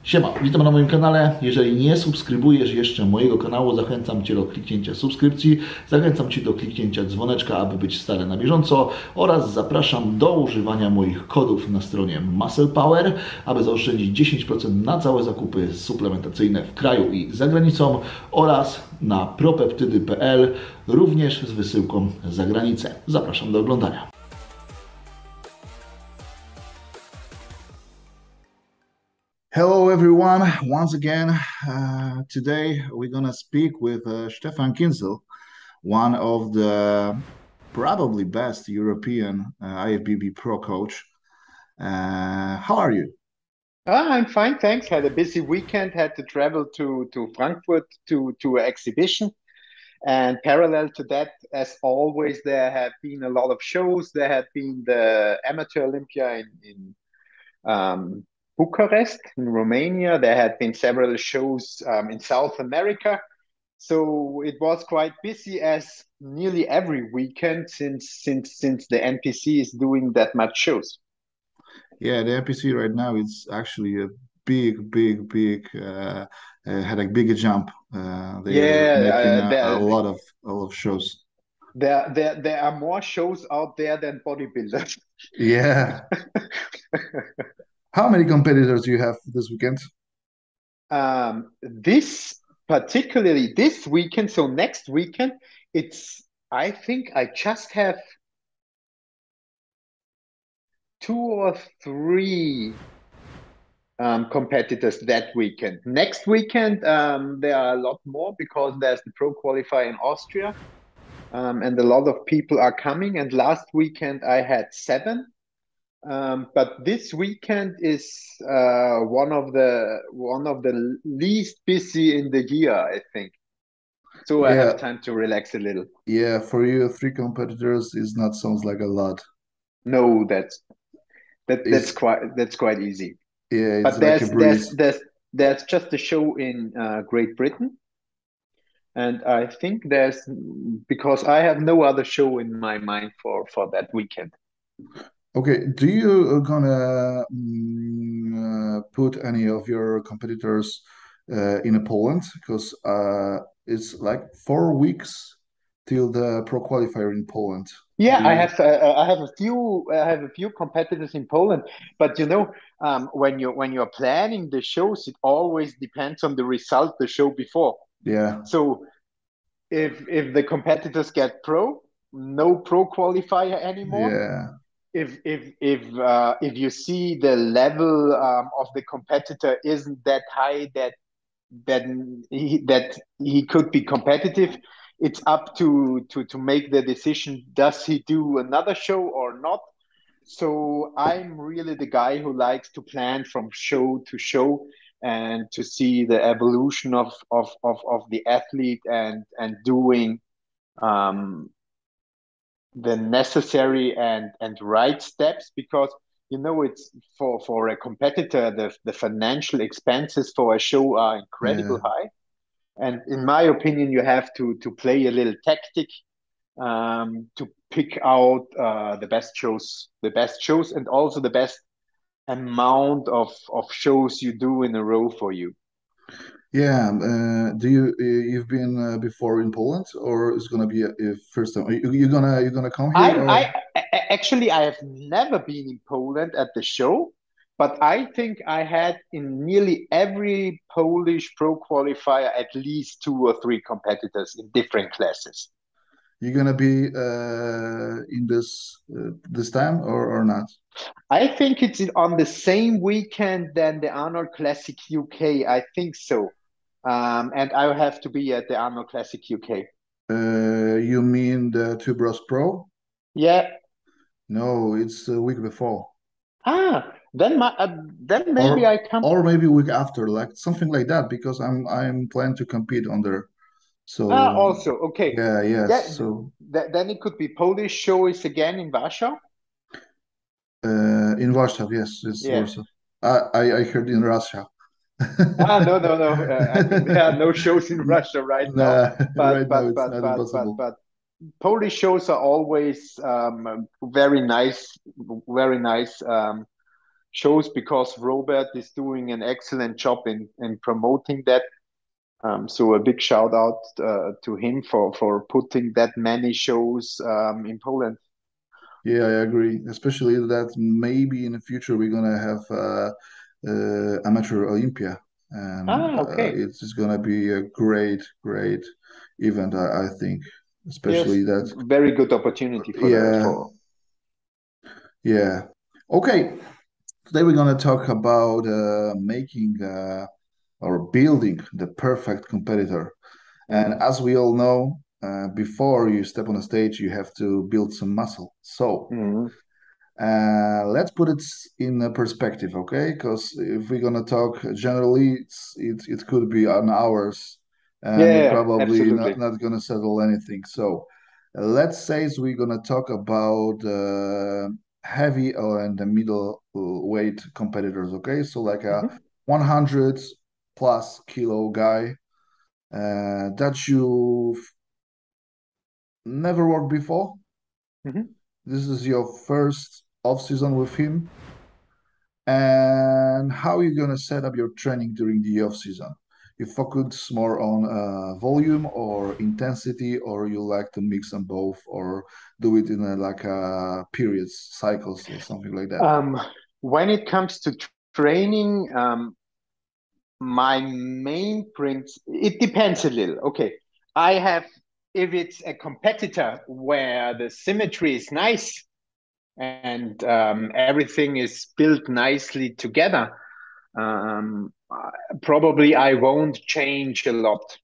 Siema, witam na moim kanale. Jeżeli nie subskrybujesz jeszcze mojego kanału, zachęcam Cię do kliknięcia subskrypcji, zachęcam Cię do kliknięcia dzwoneczka, aby być stale na bieżąco oraz zapraszam do używania moich kodów na stronie Muscle Power, aby zaoszczędzić 10% na całe zakupy suplementacyjne w kraju i za granicą oraz na propeptydy.pl, również z wysyłką za granicę. Zapraszam do oglądania. Hello everyone, once again, today we're gonna speak with Stefan Kienzl, one of the probably best European IFBB pro coach. How are you? I'm fine, thanks. Had a busy weekend, had to travel to Frankfurt to an exhibition. And parallel to that, as always, there have been a lot of shows. There had been the Amateur Olympia in Bucharest, in Romania. There had been several shows in South America. So it was quite busy as nearly every weekend since the NPC is doing that much shows. Yeah, the NPC right now is actually a big had a big jump. They're making a lot of shows. There are more shows out there than bodybuilders. Yeah. How many competitors do you have this weekend? Particularly this weekend, so next weekend, I think I just have 2 or 3 competitors that weekend. Next weekend, there are a lot more because there's the pro qualifier in Austria, and a lot of people are coming. And last weekend I had 7. But this weekend is one of the least busy in the year, I think. So I have time to relax a little. Yeah, for you, 3 competitors is not sounds like a lot. No, that's quite easy. Yeah, it's but like a breeze. There's just a show in Great Britain, and I think because I have no other show in my mind for that weekend. Okay, do you gonna put any of your competitors in Poland? Because it's like 4 weeks till the pro qualifier in Poland. Yeah, I have a few competitors in Poland, but when you're planning the shows, it always depends on the result the show before. Yeah. So if the competitors get no pro qualifier anymore. Yeah. If you see the level of the competitor isn't that high that he could be competitive, it's up to make the decision. Does he do another show or not? So I'm really the guy who likes to plan from show to show and to see the evolution of the athlete and doing the necessary and right steps, because it's for a competitor, the financial expenses for a show are incredibly high, and in my opinion you have to play a little tactic to pick out the best shows and also the best amount of shows you do in a row for you. Yeah, you've been before in Poland, or it's gonna be a first time? You're gonna come here? Actually, I have never been in Poland at the show, but I think I had in nearly every Polish pro qualifier at least 2 or 3 competitors in different classes. You're gonna be in this time or not? I think it's on the same weekend than the Arnold Classic UK. I think so. And I have to be at the Arnold Classic UK. You mean the Two Bros Pro? Yeah. No, it's a week before. Then maybe I come. Or maybe a week after, like something like that, because I'm planning to compete on there. So also okay. Yeah. So then it could be Polish shows again in Warsaw. In Warsaw, yes, it's Warsaw. I heard in Russia. No. I mean, there are no shows in Russia right now. Right now it's not impossible. But Polish shows are always very nice shows, because Robert is doing an excellent job in promoting that. So a big shout out to him for putting that many shows in Poland. Yeah, I agree. Especially that maybe in the future we're gonna have amateur Olympia, and Okay. it's gonna be a great event. I think, Yes, especially that. very good opportunity for the Yeah, for. yeah. Okay, today we're gonna talk about making or building the perfect competitor. And Mm, as we all know, before you step on the stage, you have to build some muscle. So mm. let's put it in a perspective, okay? Because if we're gonna talk generally, it could be an hours, and we're Yeah, probably absolutely. not gonna settle anything. So let's say we're gonna talk about heavy or in the middle weight competitors, okay? So like a Hmm. 100 plus kilo guy that you've never worked before. Hmm. This is your first off season with him. And how are you going to set up your training during the off season? You focus more on volume or intensity, or you like to mix them both, or do it in like periods, cycles, or something like that. Um, when it comes to training, my main principle, it depends a little. Okay, I have, if it's a competitor where the symmetry is nice and everything is built nicely together, probably I won't change a lot,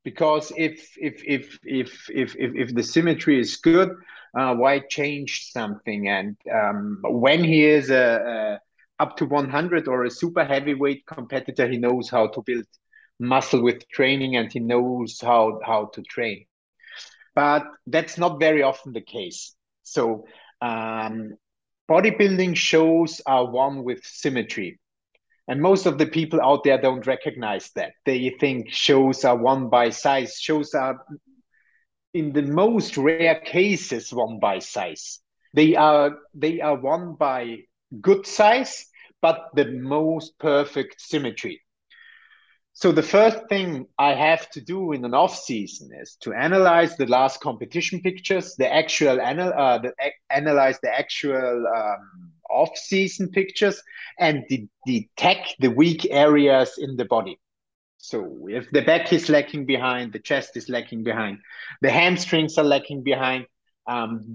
because if the symmetry is good, why change something? And when he is a up to 100 or a super heavyweight competitor, he knows how to build muscle with training, and he knows how to train. But that's not very often the case. So um, bodybuilding shows are one with symmetry. And most of the people out there don't recognize that. They think shows are won by size. Shows are, in the most rare cases, won by size. They are won by good size, but the most perfect symmetry. So the first thing I have to do in an off season is to analyze the last competition pictures, analyze the actual off season pictures, and detect the weak areas in the body. So if the back is lacking behind, the chest is lacking behind, the hamstrings are lacking behind,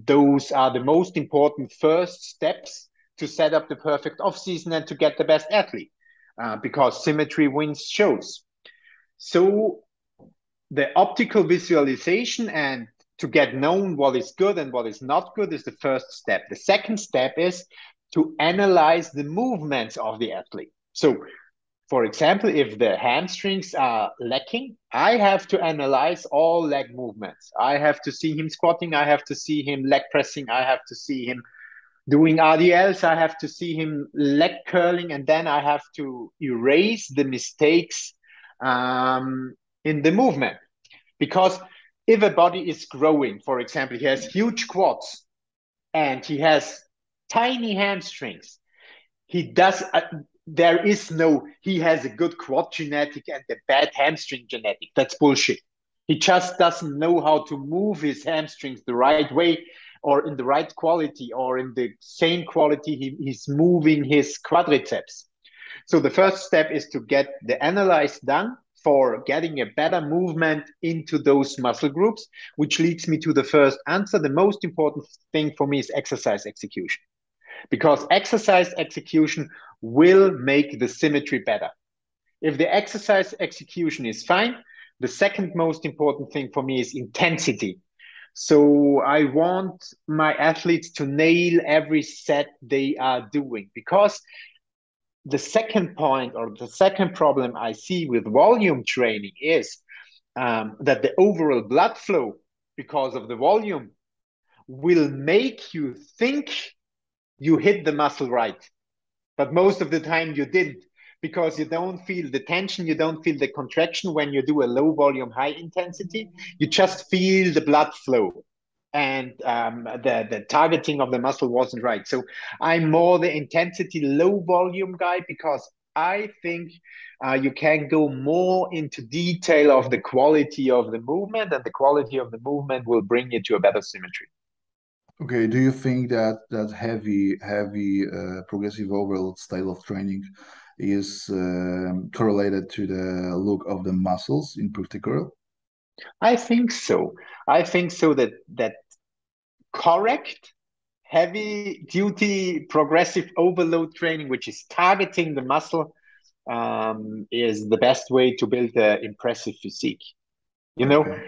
those are the most important first steps to set up the perfect off season and to get the best athlete, because symmetry wins shows. So the optical visualization and to get known what is good and what is not good is the first step. The second step is to analyze the movements of the athlete. So, for example, if the hamstrings are lacking, I have to analyze all leg movements. I have to see him squatting, I have to see him leg pressing, I have to see him doing RDLs, I have to see him leg curling, and then I have to erase the mistakes in the movement. Because if a body is growing, for example, he has huge quads and he has tiny hamstrings, he does. There is no, he has a good quad genetic and a bad hamstring genetic. That's bullshit. He just doesn't know how to move his hamstrings the right way, or in the right quality, or in the same quality he's moving his quadriceps. So the first step is to get the analyze done for getting a better movement into those muscle groups, which leads me to the first answer. The most important thing for me is exercise execution, because exercise execution will make the symmetry better. If the exercise execution is fine, the second most important thing for me is intensity. So I want my athletes to nail every set they are doing, because the second point, or the second problem I see with volume training is that the overall blood flow, because of the volume, will make you think you hit the muscle right. But most of the time you didn't, because you don't feel the tension, you don't feel the contraction when you do a low volume, high intensity. You just feel the blood flow. and the targeting of the muscle wasn't right. So I'm more the intensity, low volume guy, because I think you can go more into detail of the quality of the movement, and the quality of the movement will bring you to a better symmetry. Okay, do you think that heavy progressive overload style of training is correlated to the look of the muscles in particular? I think so. I think so that correct heavy duty progressive overload training, which is targeting the muscle, is the best way to build an impressive physique. You know, Okay.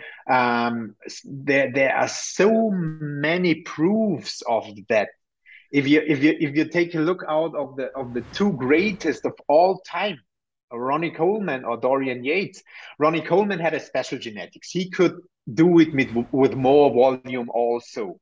there are so many proofs of that. If you take a look out of the two greatest of all time, Ronnie Coleman or Dorian Yates. Ronnie Coleman had a special genetics. He could do it with more volume also.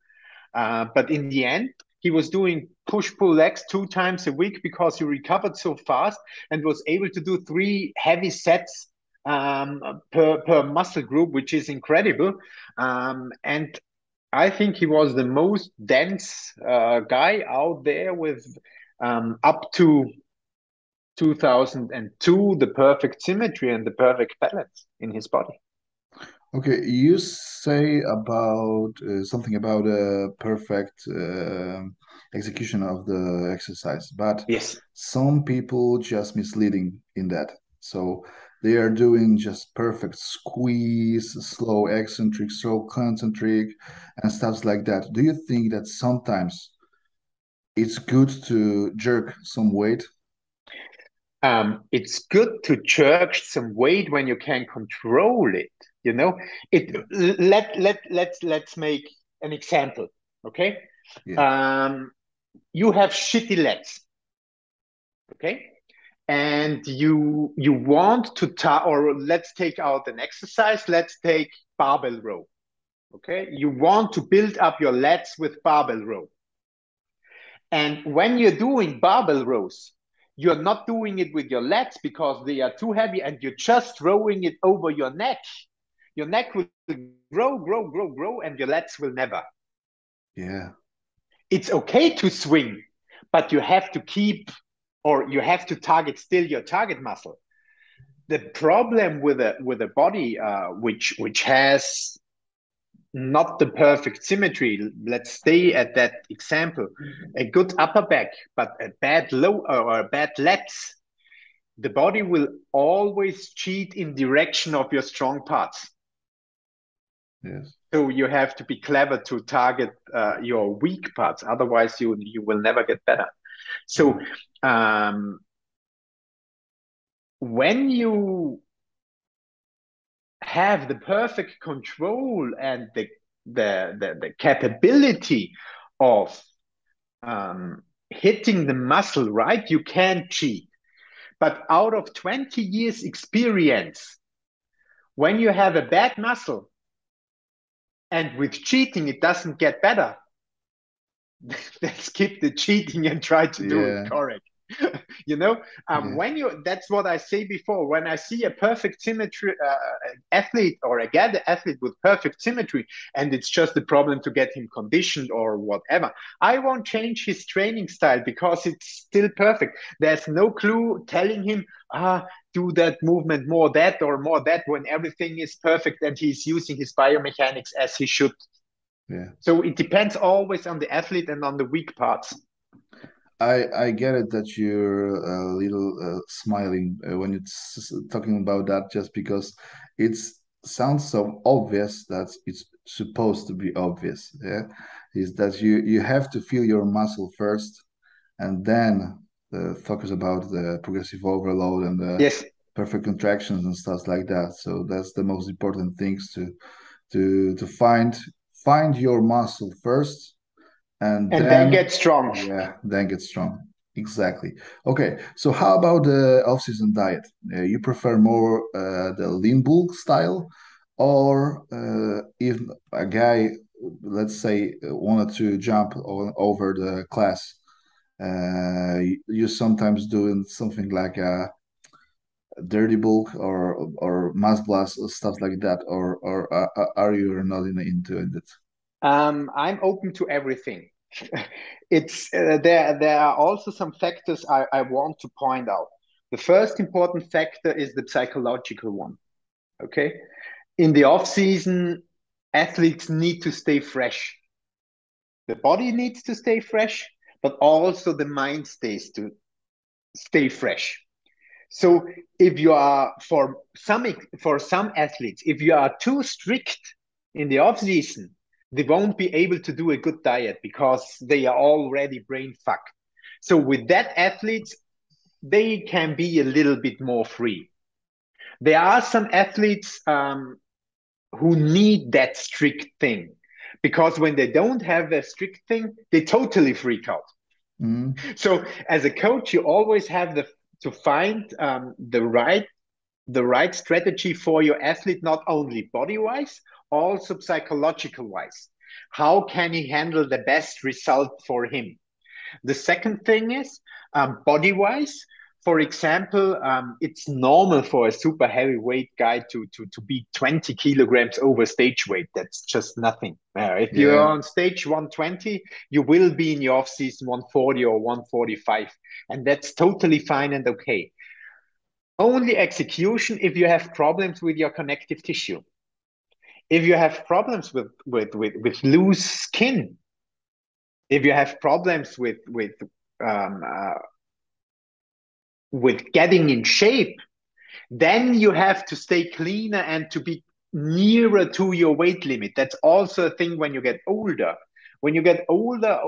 But in the end, he was doing push-pull legs 2 times a week because he recovered so fast and was able to do 3 heavy sets per muscle group, which is incredible. And I think he was the most dense guy out there with up to 2002, the perfect symmetry and the perfect balance in his body. Okay, you say about something about a perfect execution of the exercise, but Yes. some people just misleading in that. So they are doing just perfect squeeze, slow eccentric, slow concentric, and stuff like that. Do you think that sometimes it's good to jerk some weight? It's good to jerk some weight when you can control it. You know, it. Yeah, Let's make an example. Okay, yeah, um, you have shitty legs. Okay, and you want to or let's take out an exercise. Let's take barbell row. Okay, you want to build up your lats with barbell row. And when you're doing barbell rows, you're not doing it with your lats because they are too heavy, and you're just throwing it over your neck. Your neck will grow, and your lats will never. yeah, It's okay to swing, but you have to keep, or you have to target still your target muscle. The problem with a body which has not the perfect symmetry. Let's stay at that example. A good upper back, but a bad low or a bad lats, the body will always cheat in direction of your strong parts. yes. So you have to be clever to target your weak parts. Otherwise, you will never get better. So when you have the perfect control and the capability of hitting the muscle right, you can cheat. But out of 20 years experience, when you have a bad muscle and with cheating it doesn't get better, then skip the cheating and try to do it Yeah, correct. You know, yeah. when you, that's what I say before, when I see a perfect symmetry athlete, or I get an athlete with perfect symmetry, and it's just a problem to get him conditioned or whatever, I won't change his training style because it's still perfect. There's no clue telling him do that movement more that or more that, when everything is perfect and he's using his biomechanics as he should. Yeah. So it depends always on the athlete and on the weak parts. I get it that you're a little smiling when it's talking about that, just because it sounds so obvious that it's supposed to be obvious. Yeah, is that you have to feel your muscle first, and then focus about the progressive overload and the Yes. perfect contractions and stuff like that. So that's the most important things to find your muscle first, and And then then get strong. then get strong. Exactly. Okay, so how about the off-season diet? You prefer more the lean bulk style, or if a guy, let's say, wanted to jump over the class, you sometimes doing something like a dirty bulk or mass blast or stuff like that, or are you not into it? I'm open to everything. It's there are also some factors I want to point out. The first important factor is the psychological one. Okay. In the off season, athletes need to stay fresh. The body needs to stay fresh, but also the mind stays to stay fresh. So if you are for some athletes, if you are too strict in the off season, they won't be able to do a good diet because they are already brain fucked. So with that athletes, they can be a little bit more free. There are some athletes who need that strict thing, because when they don't have a strict thing, they totally freak out. So as a coach, you always have to find the right strategy for your athlete, not only body wise, also psychological wise. How can he handle the best result for him? The second thing is body wise. For example, it's normal for a super heavyweight guy to be 20 kilograms over stage weight. That's just nothing. If you're on stage 120, you will be in your off season 140 or 145, and that's totally fine and okay. Only execution if you have problems with your connective tissue. If you have problems with loose skin, if you have problems with getting in shape, then you have to stay cleaner and to be nearer to your weight limit. That's also a thing when you get older. When you get older,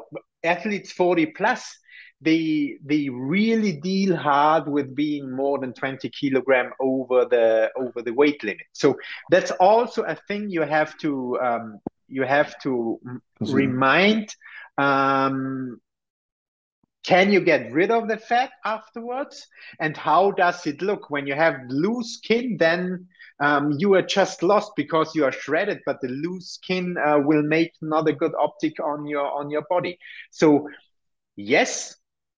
athletes 40 plus, they really deal hard with being more than 20 kilogram over the weight limit. So that's also a thing you have to remind. Can you get rid of the fat afterwards? And how does it look? When you have loose skin, then you are just lost because you are shredded, but the loose skin will make not a good optic on your body. So yes,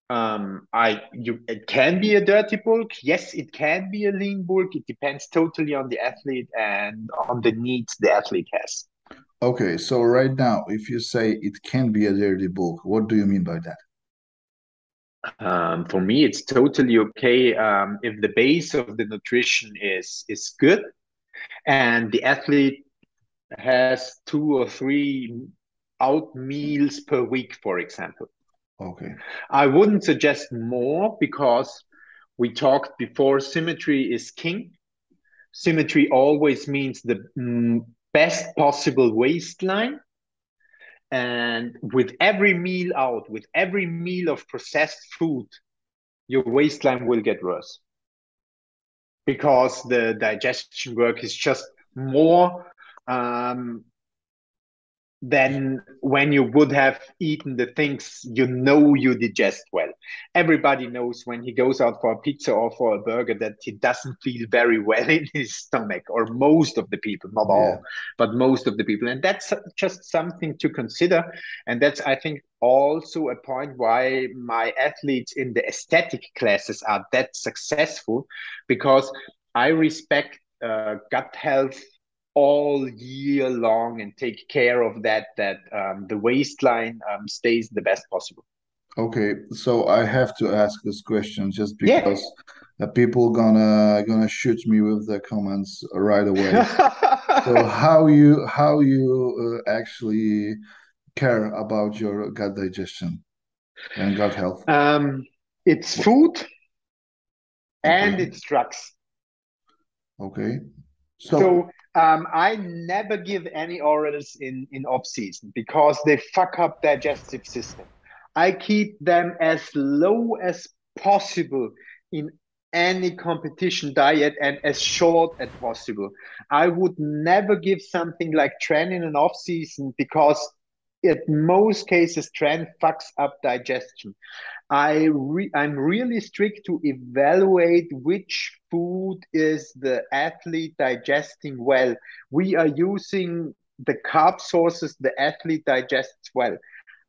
it can be a dirty bulk. Yes, it can be a lean bulk. It depends totally on the athlete and on the needs the athlete has. Okay, so right now, if you say it can be a dirty bulk, what do you mean by that? For me, it's totally okay if the base of the nutrition is good and the athlete has 2 or 3 out meals per week, for example. Okay. I wouldn't suggest more because we talked before, symmetry is king. Symmetry always means the best possible waistline. And with every meal out, with every meal of processed food, your waistline will get worse because the digestion work is just more than when you would have eaten the things you digest well. Everybody knows when he goes out for a pizza or for a burger that he doesn't feel very well in his stomach, or most of the people, not all, but most of the people. And that's just something to consider. And that's, I think, also a point why my athletes in the aesthetic classes are that successful, because I respect gut health all year long and take care of that the waistline stays the best possible. Okay, so I have to ask this question just because people gonna shoot me with the comments right away. So how you actually care about your gut digestion and gut health? It's food and it's drugs. Okay. So I never give any orals in off season because they fuck up digestive system. I keep them as low as possible in any competition diet and as short as possible. I would never give something like tren in an off season because in most cases tren fucks up digestion. I'm really strict to evaluate which food is the athlete digesting well. We are using the carb sources the athlete digests well.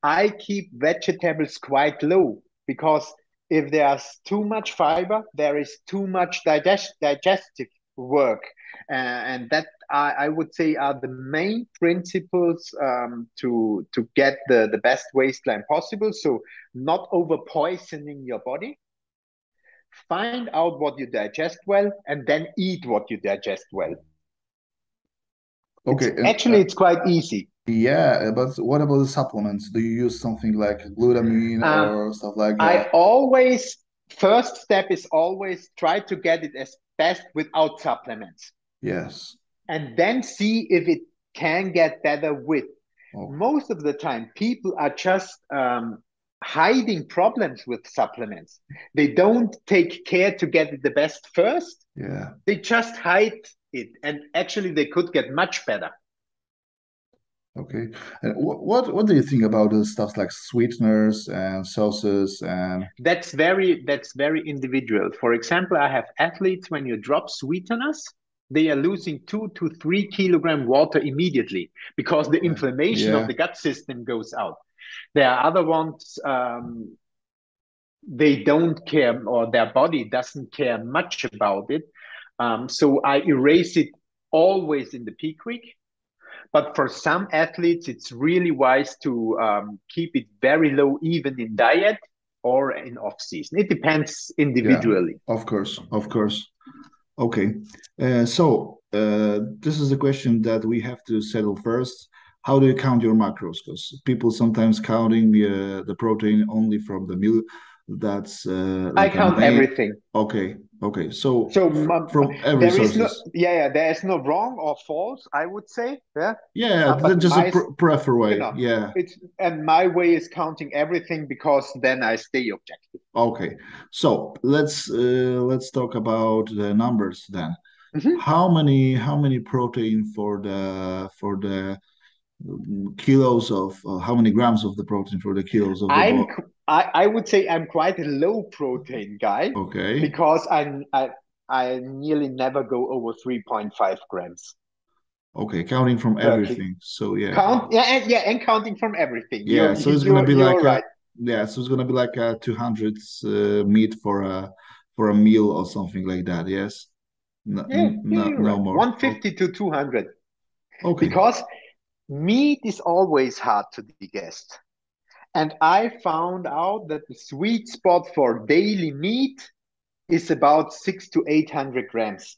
I keep vegetables quite low because if there's too much fiber, there is too much digestive work. And that I would say are the main principles to get the best waistline possible. So not over poisoning your body. Find out what you digest well, and then eat what you digest well. Okay, It's quite easy. Yeah, but what about the supplements? Do you use something like glutamine or stuff like that? First step is always try to get it as best without supplements. Yes. And then see if it can get better with. Okay. Most of the time, people are just hiding problems with supplements. They don't take care to get it the best first. Yeah. They just hide it. And actually, they could get much better. Okay. And what do you think about the stuff like sweeteners and sauces and That's very individual. For example, I have athletes, when you drop sweeteners, they are losing 2 to 3 kilogram water immediately because the inflammation of the gut system goes out. There are other ones, they don't care, or their body doesn't care much about it. So I erase it always in the peak week. But for some athletes, it's really wise to keep it very low, even in diet or in off season. It depends individually. Yeah, of course, of course. Okay. This is a question that we have to settle first. How do you count your macros? Because people sometimes counting the protein only from the meal. That's I like count everything. Okay, okay. So from every there is no, sources. there is no wrong or false, I would say. Yeah. Yeah, But just my, a prefer way. you know, Yeah. and my way is counting everything because then I stay objective. Okay. So let's talk about the numbers then. Mm-hmm. How many protein for the kilos of how many grams of the protein for the kilos of the ball? I would say I'm quite a low protein guy. Okay. Because I nearly never go over 3.5 grams. Okay, counting from everything. So yeah. And counting from everything. Yeah, so it's gonna be like right. yeah, so it's gonna be like a 200 meat for a meal or something like that. Yes. No, You're no right. more. 150 to 200. Okay. Because meat is always hard to digest. And I found out that the sweet spot for daily meat is about 600 to 800 grams.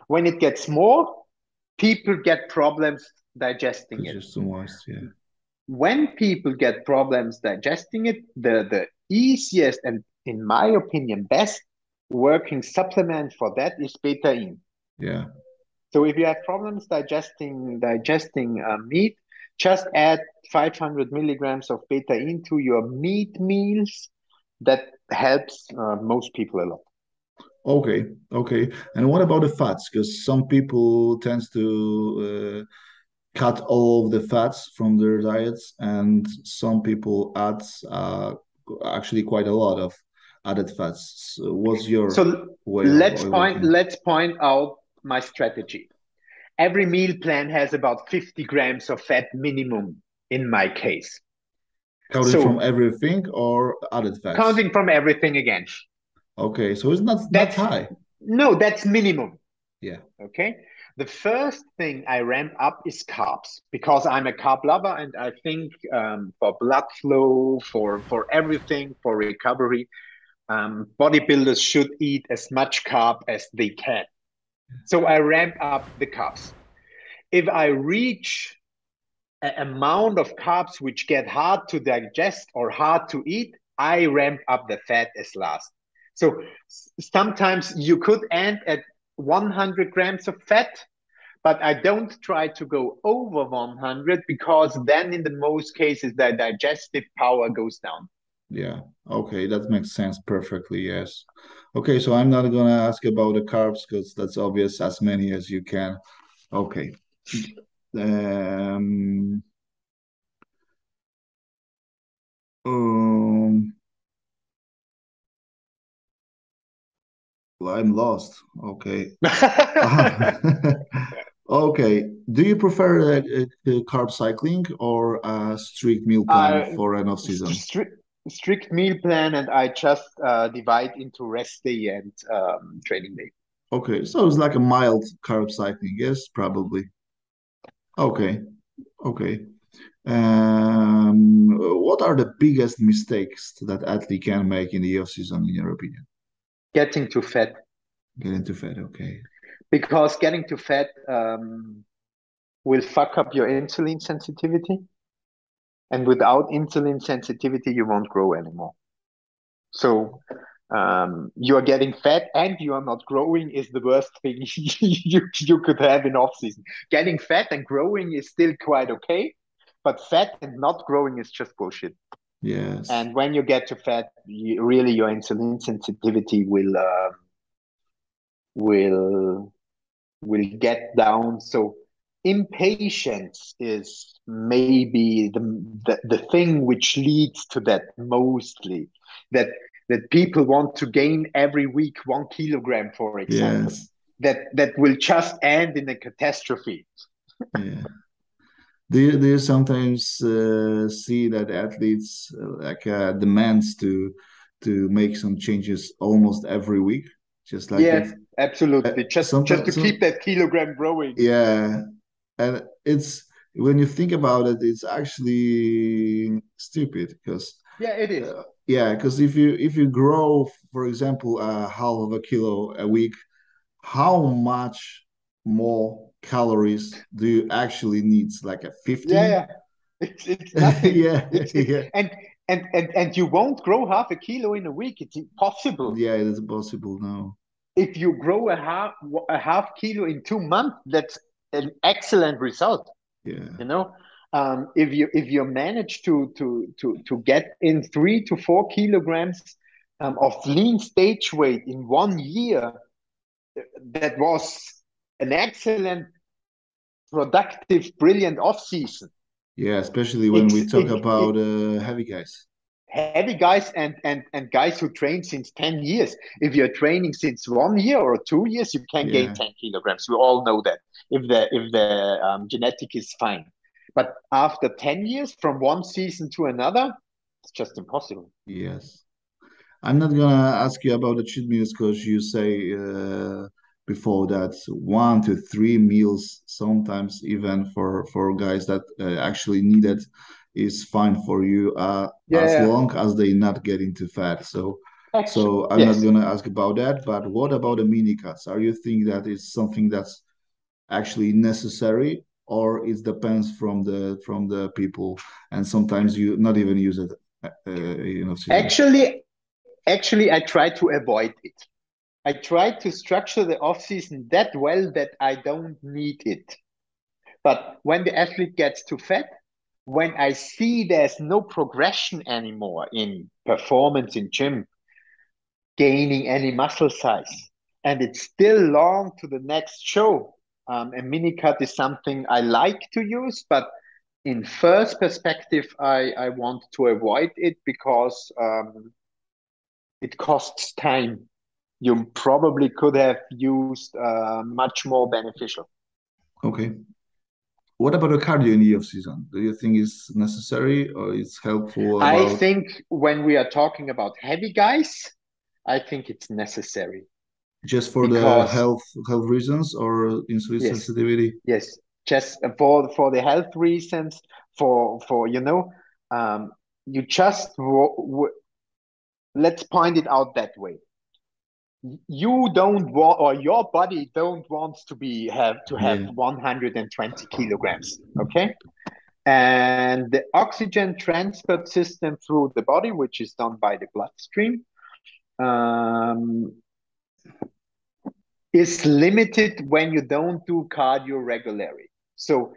When it gets more, people get problems digesting it. Just too much, yeah. When people get problems digesting it, the easiest and, in my opinion, best working supplement for that is betaine. Yeah. So if you have problems digesting meat, just add 500 milligrams of betaine to your meat meals. That helps most people a lot. Okay, okay. And what about the fats? Because some people tends to cut all of the fats from their diets, and some people add actually quite a lot of added fats. So what's your way of working? Let's point out my strategy. Every meal plan has about 50 grams of fat minimum in my case. Counting from everything or added fats? Counting from everything again. Okay, so it's not high. No, that's minimum. Yeah. Okay. The first thing I ramp up is carbs because I'm a carb lover, and I think for blood flow, for everything, for recovery, bodybuilders should eat as much carb as they can. So I ramp up the carbs. If I reach an amount of carbs which get hard to digest or hard to eat, I ramp up the fat as last. So sometimes you could end at 100 grams of fat, but I don't try to go over 100 because then in the most cases the digestive power goes down. Yeah. Okay, that makes sense perfectly. Yes. Okay, so I'm not gonna ask about the carbs because that's obvious, as many as you can. Okay. Um, um, I'm lost. Okay. Okay. Do you prefer carb cycling or a strict meal plan for an off season? Strict meal plan, and I just divide into rest day and training day. Okay, so it's like a mild carb cycling, yes, probably. Okay, okay. What are the biggest mistakes that athlete can make in the off season, in your opinion? Getting too fat. Get into fat, okay. Because getting too fat will fuck up your insulin sensitivity. And without insulin sensitivity, you won't grow anymore. So you are getting fat and you are not growing is the worst thing you could have in off season. Getting fat and growing is still quite okay, but fat and not growing is just bullshit. Yes. And when you get to fat, really your insulin sensitivity will get down. So impatience is maybe the thing which leads to that mostly. That people want to gain every week 1 kilogram, for example. Yes. That will just end in a catastrophe. Yeah. Do you sometimes see that athletes demands to make some changes almost every week, just like Yeah, it? absolutely. Just to Sometimes, keep that kilogram growing. yeah, and it's when you think about it, it's actually stupid because Yeah, it is. yeah, because if you grow, for example, half of a kilo a week, how much more calories do you actually need? Like a Yeah, 15? yeah. It's nothing. Yeah, It's yeah, and you won't grow half a kilo in a week. It's impossible. yeah. It is possible now. If you grow a half kilo in 2 months, that's an excellent result. Yeah, You know, if you manage to get in 3 to 4 kilograms of lean stage weight in 1 year, that was an excellent, productive, brilliant off season. yeah. Especially when we Ex- talk it, about it, heavy guys. Heavy guys and guys who train since 10 years. If you're training since 1 year or 2 years, you can gain Yeah, 10 kilograms. We all know that if the genetic is fine. But after 10 years, from one season to another, it's just impossible. yes. I'm not gonna ask you about the cheat meals because you say before that 1 to 3 meals, sometimes even for guys that actually need it, is fine for you as Yeah. long as they not get into fat. Actually, So I'm not yes. gonna ask about that. But what about the mini cuts? Are you think that is something that's actually necessary, or it depends from the people, and sometimes you not even use it, season? Actually, actually, I try to avoid it. I try to structure the off season that well that I don't need it. But when the athlete gets too fat, when I see there's no progression anymore in performance in gym, gaining any muscle size, and it's still long to the next show, a mini cut is something I like to use, but in first perspective, I want to avoid it because it costs time. You probably could have used much more beneficial. Okay. What about the cardio in the off season? Do you think it's necessary or it's helpful I about think when we are talking about heavy guys, I think it's necessary just for the because health reasons or insulin yes, sensitivity? yes, just for the health reasons, for um, you just let's point it out that way. You don't want, or your body don't want to have Yeah. 120 kilograms, okay? And the oxygen transport system through the body, which is done by the bloodstream, um, is limited when you don't do cardio regularly. So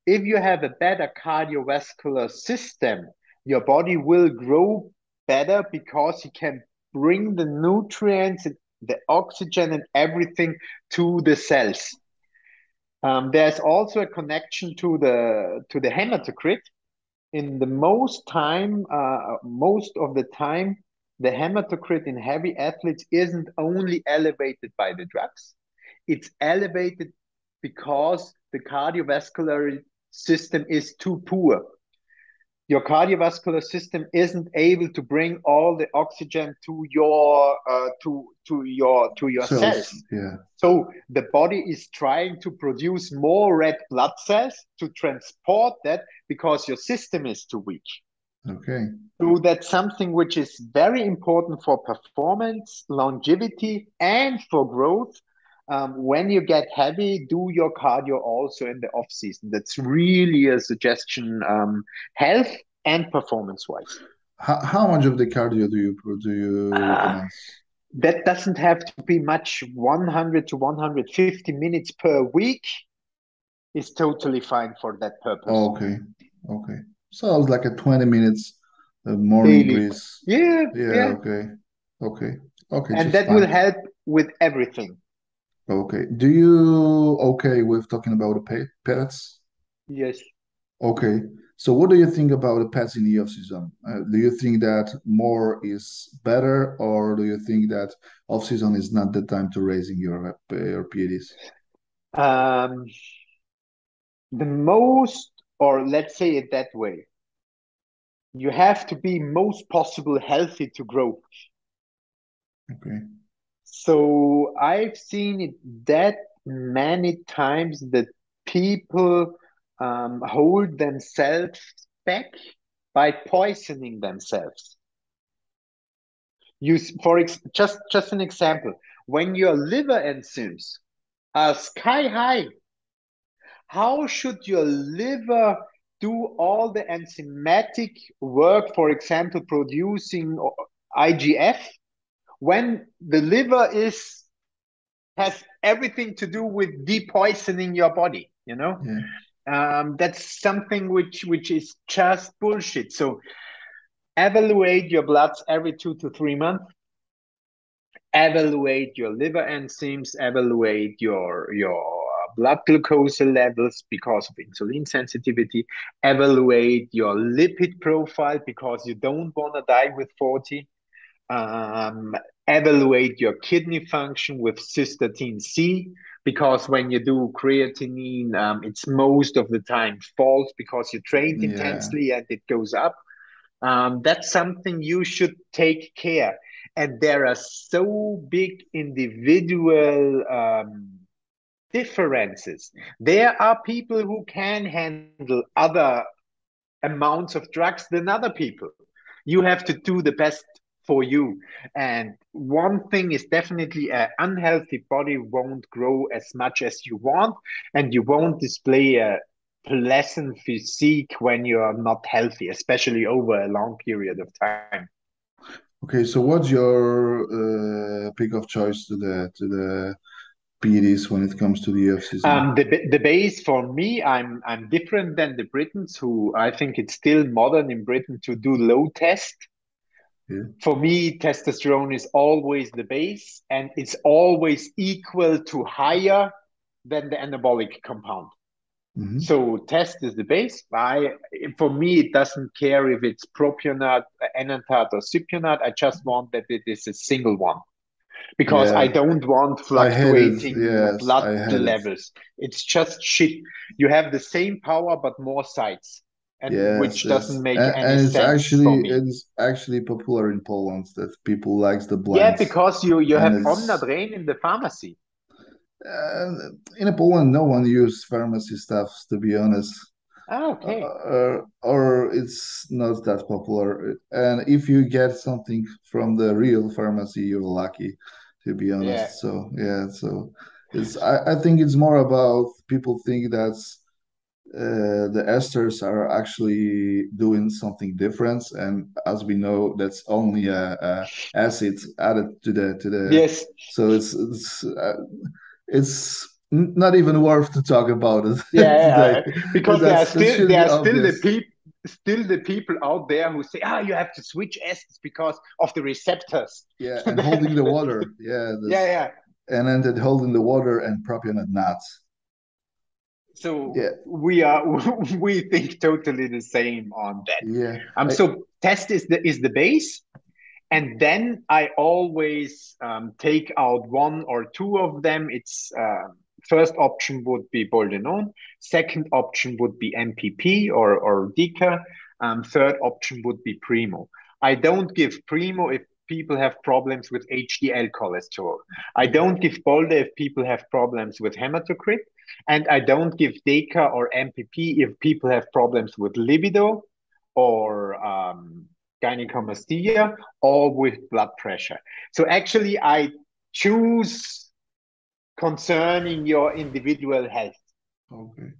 if you have a better cardiovascular system, your body will grow better because you can bring the nutrients, the oxygen, and everything to the cells. There's also a connection to the hematocrit. In the most of the time, the hematocrit in heavy athletes isn't only elevated by the drugs, it's elevated because the cardiovascular system is too poor. your cardiovascular system isn't able to bring all the oxygen to your cells. Yeah. So the body is trying to produce more red blood cells to transport that because your system is too weak. Okay. So that's something which is very important for performance, longevity, and for growth. When you get heavy, do your cardio also in the off season. That's really a suggestion, health and performance-wise. How much of the cardio do you recommend? That doesn't have to be much. 100 to 150 minutes per week is totally fine for that purpose. Okay. Okay. So it's like a 20 minutes morning Daily. breeze. Yeah. Okay. Okay. Okay, And just that will fine. help with everything. Okay. Do you okay with talking about the pets? Yes. Okay. So what do you think about the pets in the off season? Do you think that more is better, or do you think that off season is not the time to raising your PEDs? Um, the most, or let's say it that way, you have to be most possible healthy to grow. Okay. So I've seen it that many times that people hold themselves back by poisoning themselves. Just an example, when your liver enzymes are sky high, how should your liver do all the enzymatic work, for example, producing IGF, when the liver has everything to do with depoisoning your body, you know? Yeah. That's something which is just bullshit. So evaluate your bloods every 2 to 3 months, evaluate your liver enzymes, evaluate your blood glucose levels because of insulin sensitivity, evaluate your lipid profile because you don't want to die with 40. Evaluate your kidney function with cystatin C, because when you do creatinine, it's most of the time false because you trained Yeah. intensely and it goes up. That's something you should take care. And there are so big individual differences. There are people who can handle other amounts of drugs than other people. You have to do the best for you. And one thing is definitely an unhealthy body won't grow as much as you want, and you won't display a pleasant physique when you're not healthy, especially over a long period of time. Okay, so what's your pick of choice to the PEDs when it comes to the off season? The base for me, I'm different than the Britons, who I think it's still modern in Britain to do low test. Yeah. For me, testosterone is always the base, and it's always equal to higher than the anabolic compound. Hmm. So test is the base. For me, it doesn't care if it's propionate, enanthate, or cypionate. I just want that it is a single one, because I Yeah, don't want I had it. fluctuating Yes, blood I had it. levels. It's just shit. You have the same power but more sites, and Yes, which yes, doesn't make and any it's sense for actually me. it's actually popular in Poland that people likes the Yeah, blends, because you and have it's Omnadrene in the pharmacy. uh, in Poland no one use pharmacy stuff to be honest, Ah, okay. or it's not that popular. And if you get something from the real pharmacy, you're lucky, to be Yeah. honest. So yeah, so I think it's more about people think that's the esters are actually doing something different, and as we know, that's only a acid added to the. Yes. So it's not even worth to talk about it today. Yeah. Because That should there be are still the obvious. people still the people out there who say, you have to switch acids because of the receptors. Yeah, and holding the water. Yeah, Yeah, this yeah. and then that holding the water and propionate nuts. So Yeah, we think totally the same on that. yeah. So test is the base, and then I always take out one or two of them. It's first option would be boldenone, second option would be MPP or DECA, Third option would be Primo. I don't give Primo if people have problems with HDL cholesterol. I don't give Boulder if people have problems with hematocrit. And I don't give DECA or MPP if people have problems with libido or gynecomastia or with blood pressure. So actually, I choose concerning your individual health. Okay.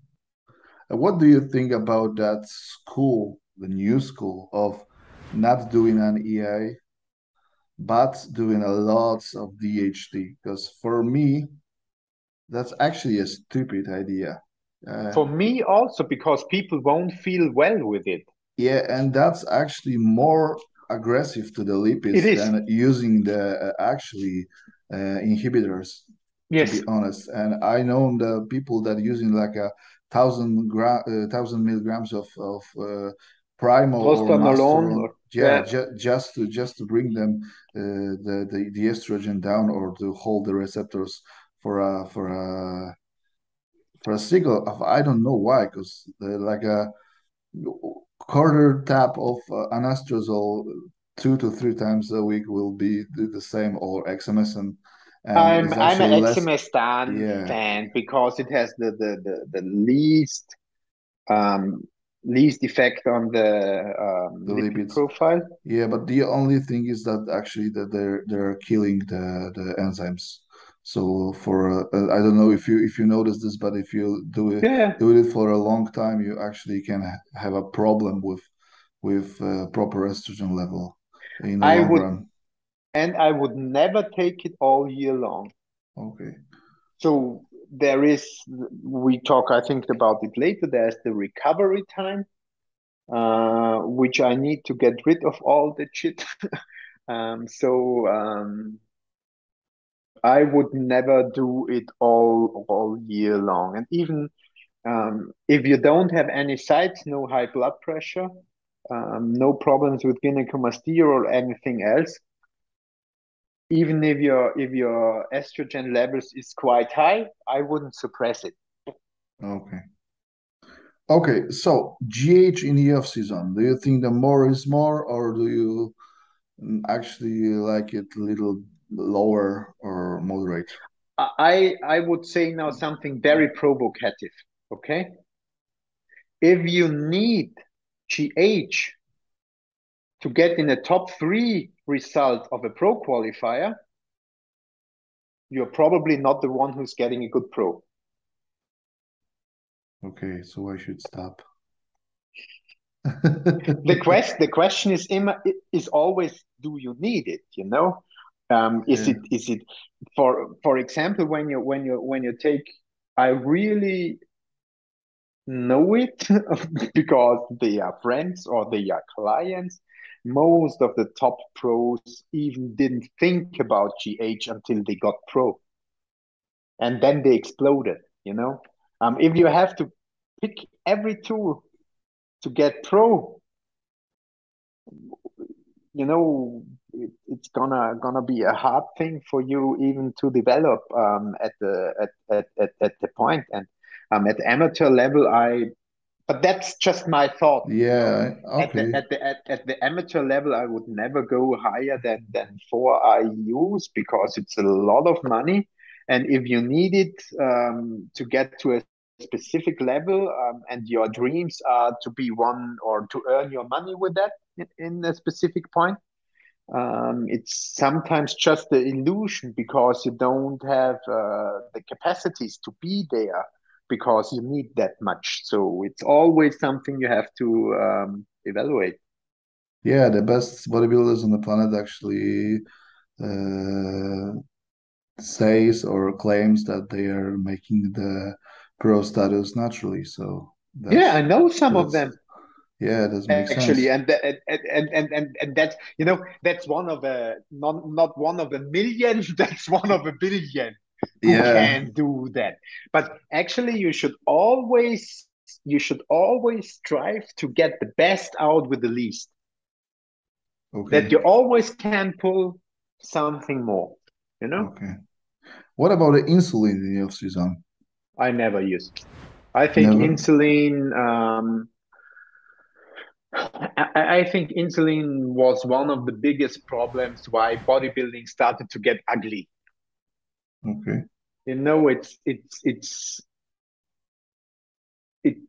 And what do you think about that school, the new school of not doing an EA, but doing a lot of DHT? Because for me, that's actually a stupid idea. For me also, because people won't feel well with it. Yeah, and that's actually more aggressive to the It lipids is. than using the actually inhibitors, to Yes. be honest. And I know the people that using like a 1,000 milligrams of Primo or Prostanolam, Masteron, or, yeah, yeah. just to bring them the estrogen down or to hold the receptors for a signal of I don't know why, because like a quarter tap of anastrozole 2 to 3 times a week will be the same, or XMSN, and it's I'm an actually less. Exemestan Yeah, fan because it has the least least effect on the the lipid lipids. profile. Yeah, but the only thing is that actually that they're killing the enzymes. So for I don't know if you notice this, but if you Yeah, do it for a long time, you actually can have a problem with proper estrogen level in the I long would, run. and I would never take it all year long. Okay. So there is, we talk, I think about it later. There's the recovery time, which I need to get rid of all the shit. So I would never do it all year long. And even if you don't have any sites, no high blood pressure, no problems with gynecomastia or anything else, even if your estrogen levels is quite high, I wouldn't suppress it. Okay. Okay, so GH in the off season, do you think the more is more, or do you actually like it a little lower or moderate? I would say now something very provocative. Okay, if you need GH to get in a top three result of a pro qualifier, you're probably not the one who's getting a good pro. Okay, so I should stop. The question is always, do you need it? Is Yeah. it for example, when you take, I really know it because they are friends or they are clients. Most of the top pros even didn't think about GH until they got pro, and then they exploded. If you have to pick every tool to get pro, it's gonna be a hard thing for you even to develop at the point. And at the amateur level, but that's just my thought. Yeah, okay. At the amateur level, I would never go higher than 4 IUs because it's a lot of money. And if you need it to get to a specific level, and your dreams are to be one or to earn your money with that in a specific point, it's sometimes just the illusion because you don't have the capacities to be there because you need that much. So it's always something you have to evaluate. Yeah, the best bodybuilders on the planet actually uh, says or claims that they are making the pro status naturally. So Yeah, I that's know some of that's them yeah, that makes actually, sense. and that's that's one of a not one of a million, that's one of a billion who Yeah. can do that. But actually, you should always strive to get the best out with the least. That Okay. you always can pull something more. You know, Okay. What about the insulin in the off season? I never use. I think Never. insulin. I think insulin was one of the biggest problems why bodybuilding started to get ugly. Okay. You know, it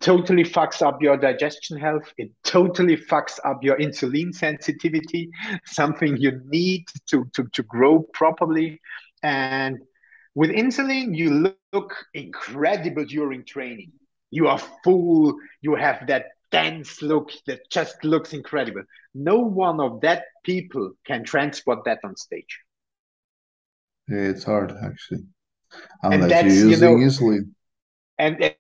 totally fucks up your digestion health. It totally fucks up your insulin sensitivity, something you need to grow properly. And with insulin, you look incredible during training. You are full, you have that dense look that just looks incredible. No one of that people can transport that on stage. Yeah, it's hard actually, And unless you're that's, using insulin. and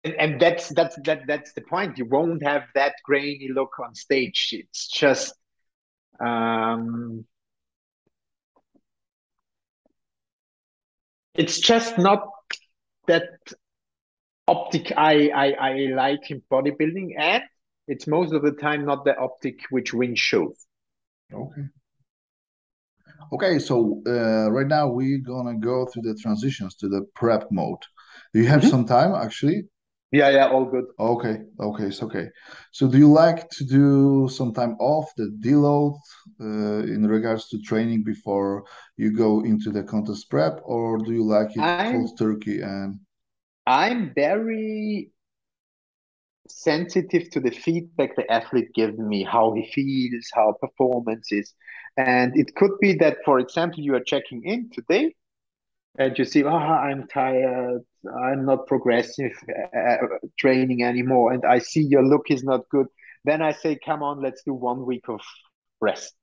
and that's the point. You won't have that grainy look on stage. Um it's just not that optic I like in bodybuilding, and it's most of the time not the optic which wins shows. Okay. Okay, so right now we're gonna go through the transitions to the prep mode. Do you have Mhm. some time actually? Yeah, all good. Okay, okay, it's okay. So do you like to do some time off the deload in regards to training before you go into the contest prep, or do you like it cold I'm turkey and I'm very sensitive to the feedback the athlete gives me, how he feels, how performance is. And it could be that, for example, you are checking in today and you see, I'm tired, I'm not progressive training anymore, and I see your look is not good. Then I say, come on, let's do 1 week of rest.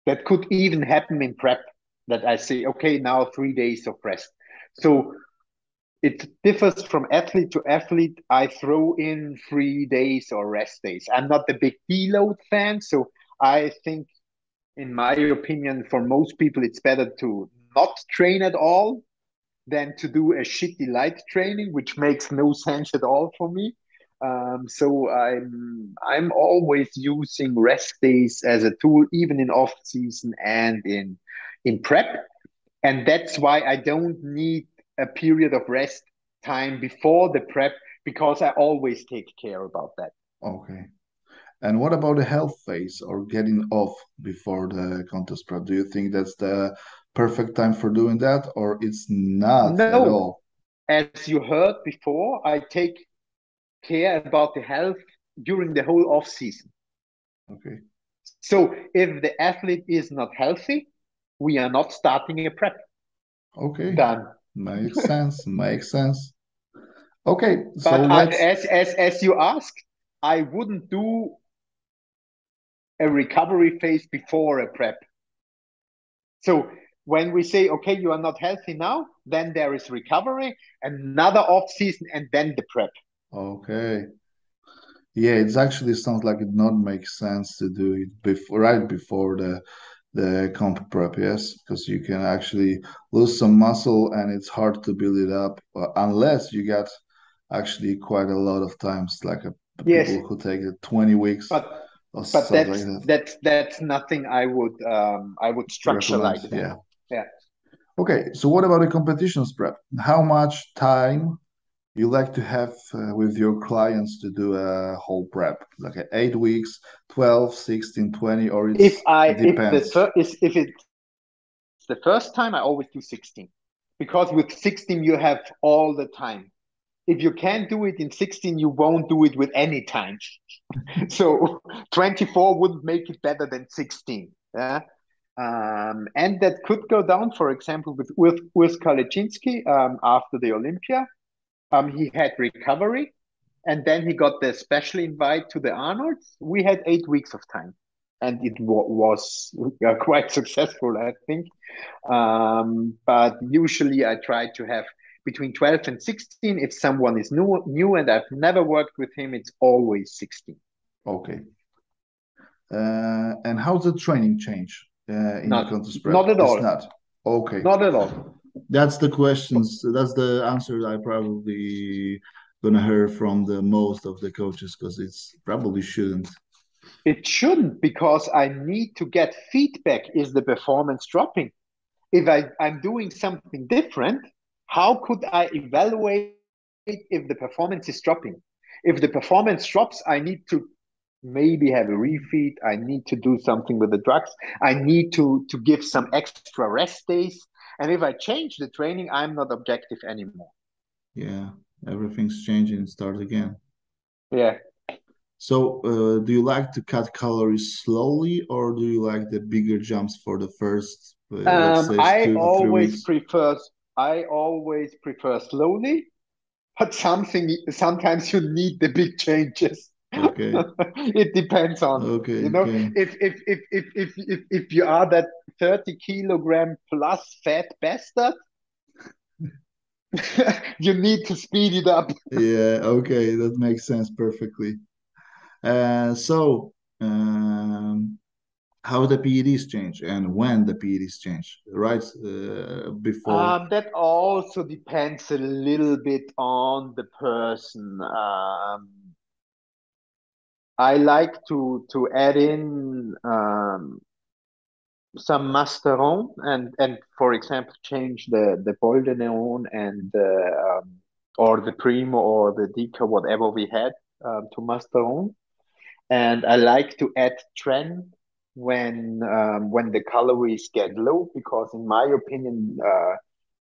That could even happen in prep, that I say, okay, now 3 days of rest. So it differs from athlete to athlete. I throw in 3 days or rest days. I'm not the big deload fan. So I think, in my opinion, for most people, it's better to not train at all than to do a shitty light training, which makes no sense at all for me. So I'm always using rest days as a tool, even in off season and in prep, and that's why I don't need a period of rest time before the prep, because I always take care about that. okay? And what about the health phase or getting off before the contest prep? Do you think that's the perfect time for doing that, or it's not at No, all? as you heard before, I take care about the health during the whole off season. Okay. So if the athlete is not healthy, we are not starting a prep. Okay. Done. Makes sense. Makes sense. Okay, so But let's. as you asked, I wouldn't do a recovery phase before a prep. So when we say, okay, you are not healthy now, then there is recovery, another off season, and then the prep. Okay. Yeah, it actually sounds like it not makes sense to do it before, right before the comp prep, yes, because you can actually lose some muscle and it's hard to build it up unless you get actually quite a lot of times, like Yes, people who take it 20 weeks but or but stuff like that's that. that's that's nothing I would structure Recommend, like that. yeah. Yeah. Okay, so what about the competitions prep? How much time you like to have with your clients to do a whole prep, like 8 weeks, 12, 16, 20, or it depends. If it's the first time, I always do 16, because with 16 you have all the time. If you can't do it in 16, you won't do it with any time. So 24 wouldn't make it better than 16. Yeah. And that could go down, for example, with Kalecinski after the Olympia. He had recovery, and then he got the special invite to the Arnolds. We had 8 weeks of time, and it was quite successful, I think. But usually I try to have between 12 and 16. If someone is new and I've never worked with him, it's always 16. Okay. And how's the training change in the Not, contest prep? not at It's all. not. Okay. Not at all. That's the questions. That's the answer I probably gonna hear from the most of the coaches because it's probably shouldn't. It shouldn't, because I need to get feedback. Is the performance dropping? If I'm doing something different, how could I evaluate if the performance is dropping? If the performance drops, I need to maybe have a refeed. I need to do something with the drugs. I need to give some extra rest days. And if I change the training, I'm not objective anymore. Yeah, everything's changing. Start again. Yeah. So, do you like to cut calories slowly, or do you like the bigger jumps for the first, let's Um, say, I 2 to 3 weeks? always prefer I always prefer slowly, but sometimes you need the big changes. Okay, It depends on, okay, okay. if you are that 30 kilogram plus fat bastard, you need to speed it up. Yeah, okay, that makes sense perfectly. So, how the PEDs change and when the PEDs change, right? Before. That also depends a little bit on the person. I like to add in some masteron and for example change the boldeneon and or the primo or the deca whatever we had to masteron. And I like to add tren when the calories get low, because in my opinion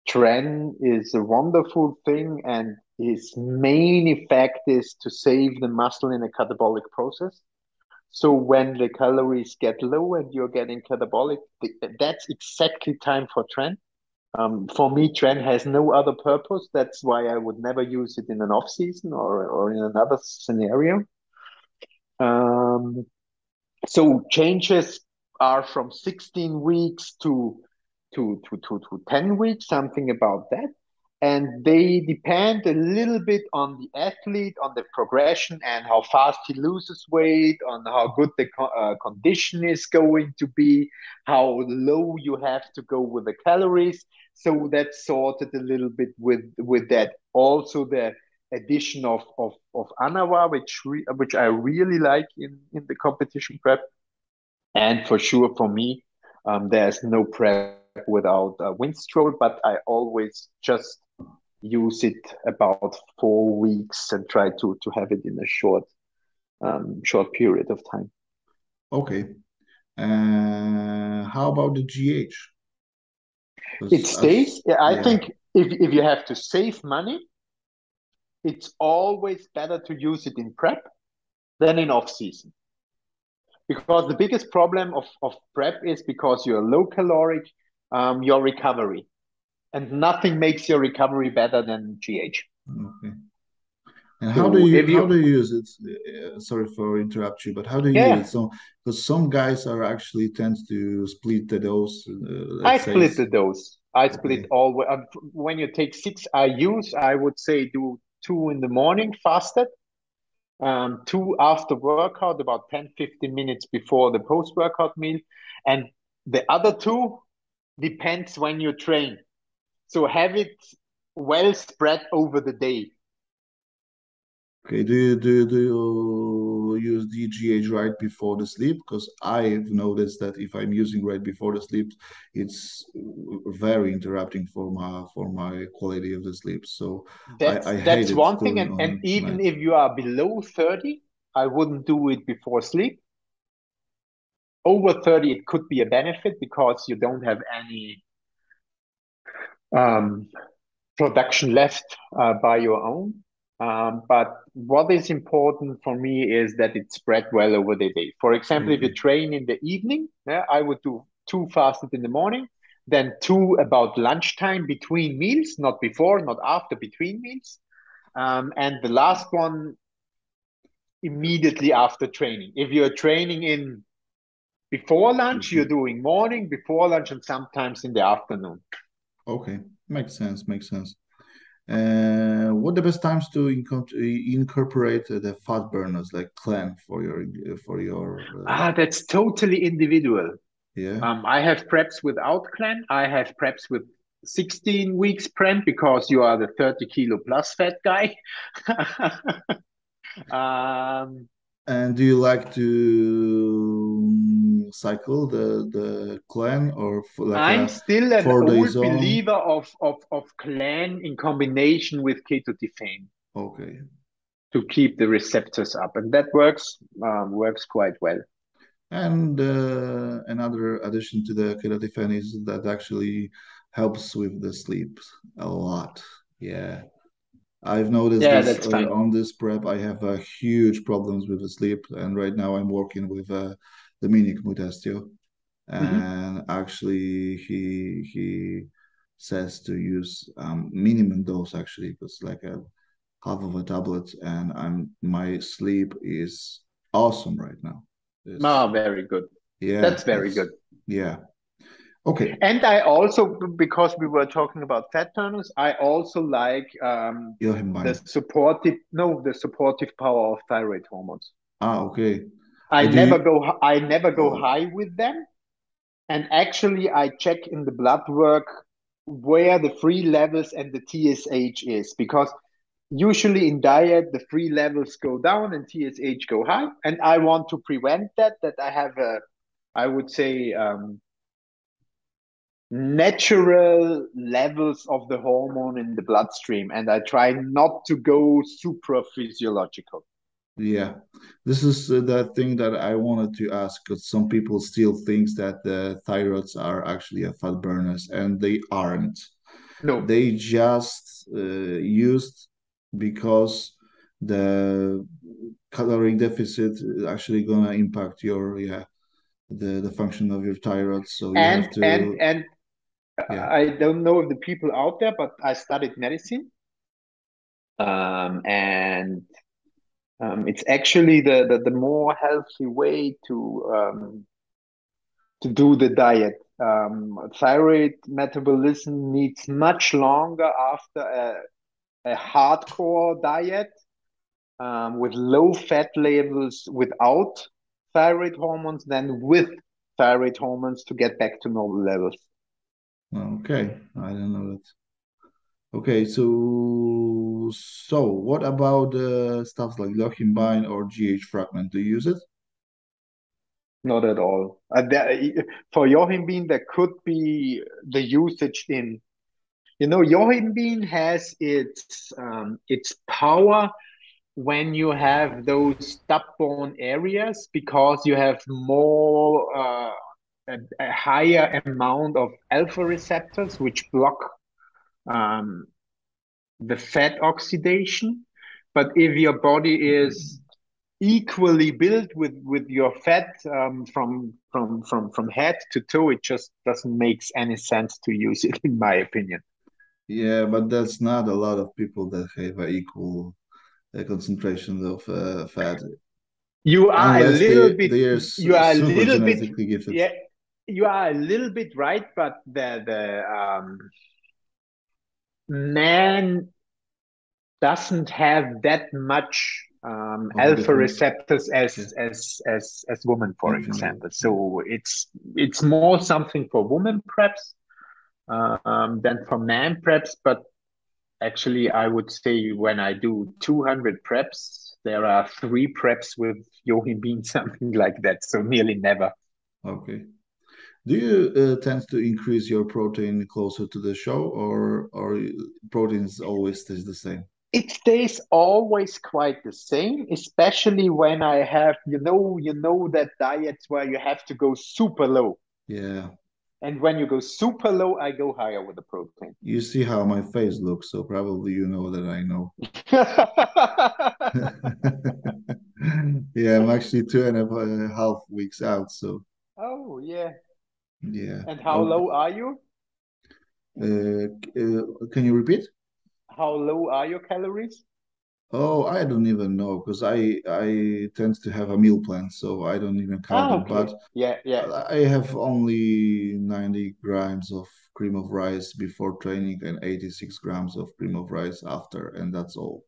tren is a wonderful thing, and his main effect is to save the muscle in a catabolic process. So when the calories get low and you're getting catabolic, that's exactly time for tren. For me, tren has no other purpose. That's why I would never use it in an off season or in another scenario. Um, so changes are from 16 weeks to 10 weeks, something about that. And they depend a little bit on the athlete, on the progression, and how fast he loses weight, on how good the condition is going to be, how low you have to go with the calories. So that's sorted a little bit with that. Also, the addition of Anawa, which I really like in the competition prep. And for sure, for me, there's no prep without Winstrol, but I always just use it about 4 weeks and try to have it in a short period of time. Okay. How about the GH? It Because stays. I yeah, think if you have to save money, it's always better to use it in prep than in off season. Because the biggest problem of prep is because you're low caloric, your recovery. And nothing makes your recovery better than GH. okay. And So if how you, do you use it? Sorry for interrupt you, but how do you use it? yeah, So, because some guys are actually tend to split the dose, I let's say. split the dose. I split Okay, all. When you take 6 IUs, I would say do two in the morning fasted, two after workout, about 10, 15 minutes before the post workout meal. And the other two depends when you train. So have it well spread over the day. okay. Do you use DGH right before the sleep? Because I've noticed that if I'm using right before the sleep, it's very interrupting for my quality of the sleep. So I hate That's it one thing. during And on even night. if you are below 30, I wouldn't do it before sleep. Over 30, it could be a benefit because you don't have any um, production left by your own. But what is important for me is that it's spread well over the day. For example, if you Okay, train in the evening, yeah, I would do two fasted in the morning, then two about lunchtime between meals, not before, not after, between meals. And the last one immediately after training. If you're training in before lunch, you're doing morning, before lunch, and sometimes in the afternoon. okay, makes sense, makes sense. What the best times to incorporate the fat burners like clan for your That's totally individual. yeah. I have preps without clan. I have preps with 16 weeks prep because you are the 30 kilo plus fat guy. um, And do you like to cycle the clan or like I'm a still an 4 days old on? believer of clan in combination with ketotifen. Okay, to keep the receptors up, and that works quite well. And another addition to the keratin is that actually helps with the sleep a lot. Yeah. I've noticed Yeah, this that's fine. on this prep. I have huge problems with the sleep, and right now I'm working with the Minicuts, and actually he says to use minimum dose actually, because like a half of a tablet, and my sleep is awesome right now. It's Oh, very good. yeah, That's very it's good. yeah. Okay, And I also, because we were talking about fat burners, I also like Joachim. the supportive power of thyroid hormones. Okay. I Do never you? go I never go Oh, high with them. And actually I check in the blood work where the free levels and the TSH is, because usually in diet the free levels go down and TSH go high, and I want to prevent that I have a, I would say, natural levels of the hormone in the bloodstream, and I try not to go super physiological. yeah. This is the thing that I wanted to ask, because some people still thinks that the thyroids are actually a fat burners, and they aren't. No, They just used because the calorie deficit is actually gonna impact your the function of your thyroid. So you have to and yeah I don't know if the people out there, but I studied medicine, and it's actually the more healthy way to do the diet. Thyroid metabolism needs much longer after a hardcore diet, with low fat levels without thyroid hormones than with thyroid hormones to get back to normal levels. okay. I don't know that. Okay, so what about stuff like Lochinbein or GH fragment? Do you use it? Not at all. For yohimbine, there could be the usage in, yohimbine has its power when you have those stubborn areas, because you have more a higher amount of alpha receptors which block um, the fat oxidation. But if your body is equally built with your fat, from head to toe, it just doesn't make any sense to use it, in my opinion. Yeah, but that's not a lot of people that have a equal concentration of fat, You are a unless little bit, they are you are a super little bit, genetically gifted. yeah, you are a little bit right, but the man doesn't have that much Of a alpha difference. receptors Yeah, as women, for infinitely. example. Yeah. So it's more something for women preps, than for man preps. But actually, I would say when I do 200 preps, there are 3 preps with Joachim Bean, something like that. So nearly never. Okay. Do you tend to increase your protein closer to the show, or proteins always stays the same? It stays always quite the same, especially when I have, that diets where you have to go super low. Yeah. And when you go super low, I go higher with the protein. You see how my face looks, so probably you know that I know. Yeah, I'm actually two and a half weeks out, so Oh, yeah. yeah. And how Okay. low are you? Can you repeat? How low are your calories? Oh, I don't even know, because I tend to have a meal plan, so I don't even count Ah, it. But okay. Yeah, yeah. I have only 90 grams of cream of rice before training and 86 grams of cream of rice after, and that's all.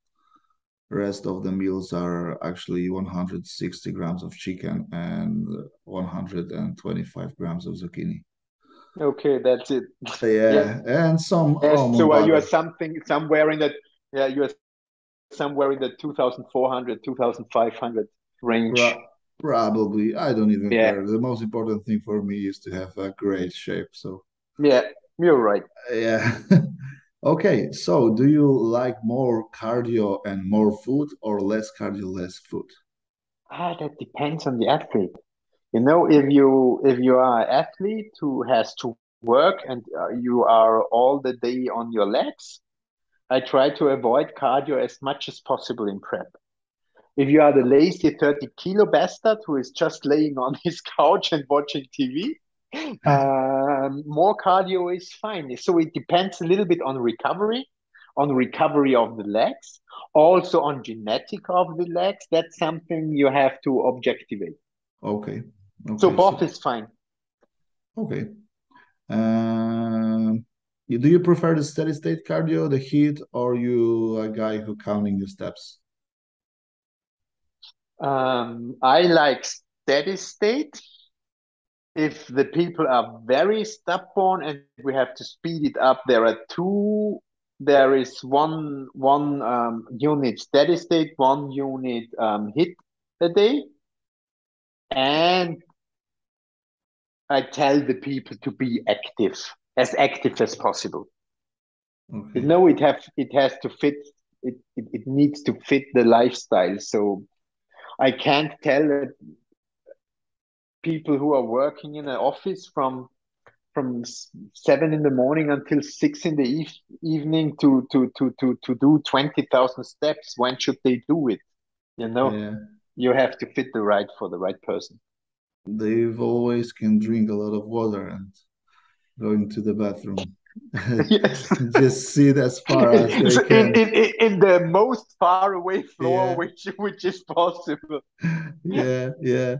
Rest of the meals are actually 160 grams of chicken and 125 grams of zucchini. Okay, that's it. Yeah. Yeah, and some Yes. almond So are you are butter. something somewhere in that, yeah, you are somewhere in the 2,400, 2,500 range. Probably, I don't even Yeah. care. The most important thing for me is to have a great shape. So, Yeah. You're right. yeah. Okay, so do you like more cardio and more food or less cardio, less food? That depends on the athlete. You know, if you are an athlete who has to work and you are all the day on your legs, I try to avoid cardio as much as possible in prep. If you are the lazy 30 kilo bastard who is just laying on his couch and watching TV, more cardio is fine. So it depends a little bit on recovery of the legs, also on genetic of the legs. That's something you have to objectivate. Okay, So okay, both so is fine. okay. Do you prefer the steady state cardio, the heat, or you a guy who counting the steps? I like steady state. If the people are very stubborn and we have to speed it up, there are two. There is one unit steady state, one unit hit a day, and I tell the people to be active as possible. You Okay. know, it has to fit. It needs to fit the lifestyle. So I can't tell people who are working in an office from 7 in the morning until 6 in the evening to do 20,000 steps. When should they do it? You know, Yeah, you have to fit the right for the right person. they've always can drink a lot of water and going to the bathroom. Yes. Just sit as far as they So can. in the most far away floor Yeah, which is possible. yeah, yeah.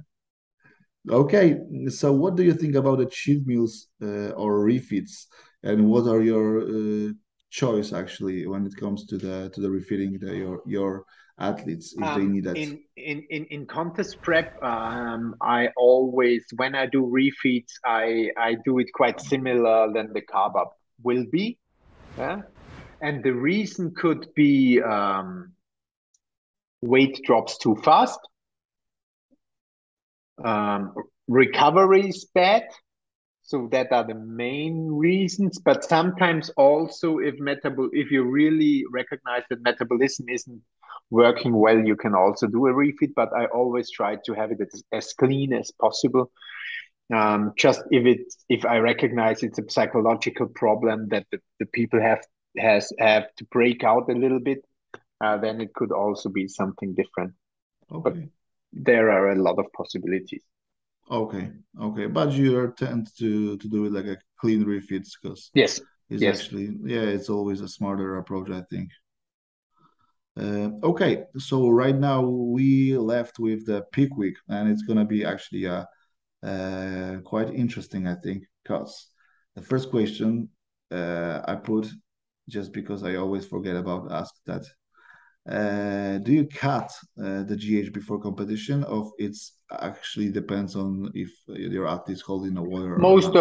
Okay, so what do you think about the cheat meals or refeeds, and what are your choice actually when it comes to the refeeding your athletes if they need that? In contest prep, I always when I do refeeds, I do it quite similar than the carb up will be. Yeah? And the reason could be weight drops too fast, um, recovery is bad. So that are the main reasons. But sometimes also, if you really recognize that metabolism isn't working well, you can also do a refeed. But I always try to have it as clean as possible. Just if I recognize it's a psychological problem that the people have to break out a little bit, then it could also be something different. But Okay, there are a lot of possibilities. okay, okay. But you tend to do it like a clean refeeds because Yes, it's yes. actually yeah, it's always a smarter approach, I think. Okay, so right now we left with the peak week, and it's gonna be actually quite interesting, I think, because the first question I put just because I always forget about ask that. Do you cut the GH before competition, or it's actually depends on if your athlete is holding the water or not?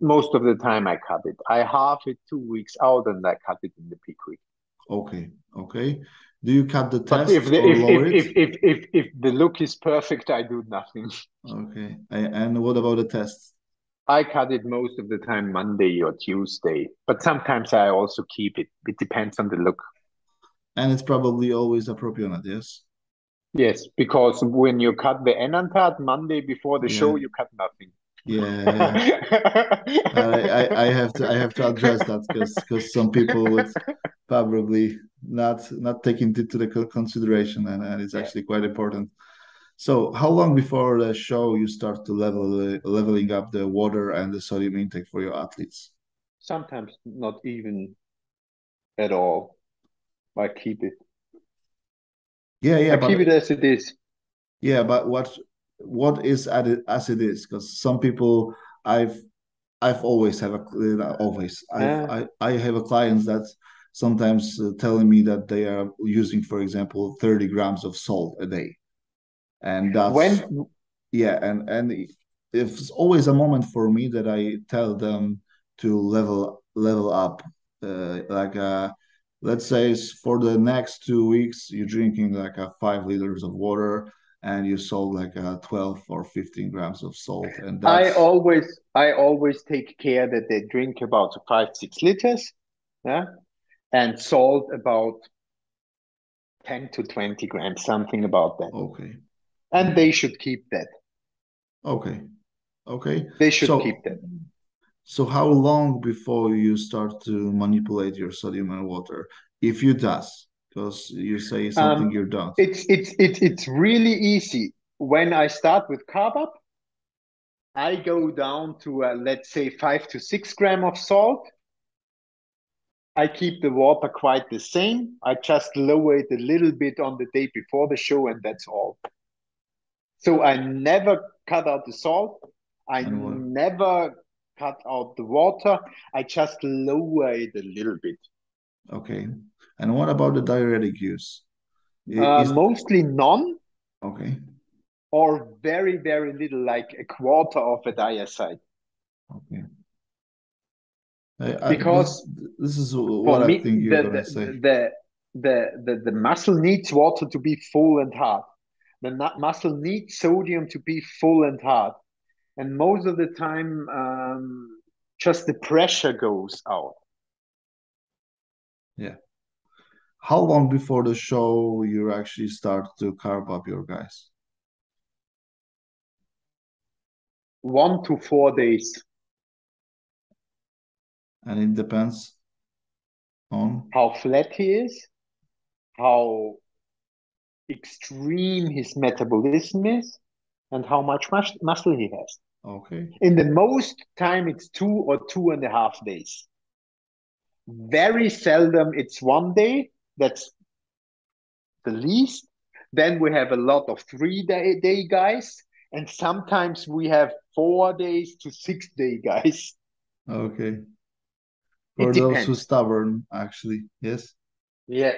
Most of the time I cut it. I half it 2 weeks out and I cut it in the peak week. Okay, okay. Do you cut the But if tests the or lower it? if the look is perfect, I do nothing. Okay. And what about the tests? I cut it most of the time Monday or Tuesday, but sometimes I also keep it. It depends on the look. And it's probably always a propionate, yes? Yes, because when you cut the enantat Monday before the Yeah, show, you cut nothing. yeah, yeah. I have to address that because some people would probably not take into the consideration, and it's Yeah, actually quite important. So, how long before the show you start to leveling up the water and the sodium intake for your athletes? sometimes not even at all. I keep it. Yeah, yeah, I keep but it as it is. yeah, but what is added as it is? Because some people I've I've always have a always Uh, I have a clients that sometimes telling me that they are using, for example, 30 grams of salt a day, and that's when yeah, and it's always a moment for me that I tell them to level up, like let's say for the next 2 weeks you're drinking like a 5 liters of water and you salt like 12 or 15 grams of salt, and I that's always I always take care that they drink about 5 6 liters. yeah, and salt about 10 to 20 grams, something about that. Okay. And Okay. they should keep that. Okay. Okay. They should So, keep that. so how long before you start to manipulate your sodium and water? If you does, because you say something you don't. It's really easy. When I start with carb up, I go down to let's say 5 to 6 grams of salt. I keep the water quite the same. I just lower it a little bit on the day before the show, and that's all. So I never cut out the salt. I And what? never cut out the water. I just lower it a little bit. Okay. And what about the diuretic use? Is Mostly none okay. or very, very little, like a quarter of a diazide. Okay. Because This is for what I me, think you're gonna say. the muscle needs water to be full and hard. The muscle needs sodium to be full and hard. And most of the time, just the pressure goes out. Yeah. How long before the show you actually start to carve up your guys? 1 to 4 days. And it depends on. How flat he is, how extreme his metabolism is, and how much muscle he has. Okay. In the most time, it's 2 or 2.5 days. Very seldom it's 1 day. That's the least. Then we have a lot of 3 day guys, and sometimes we have 4 days to 6 day guys. Okay. It For those who depends. stubborn, actually, yes. Yeah.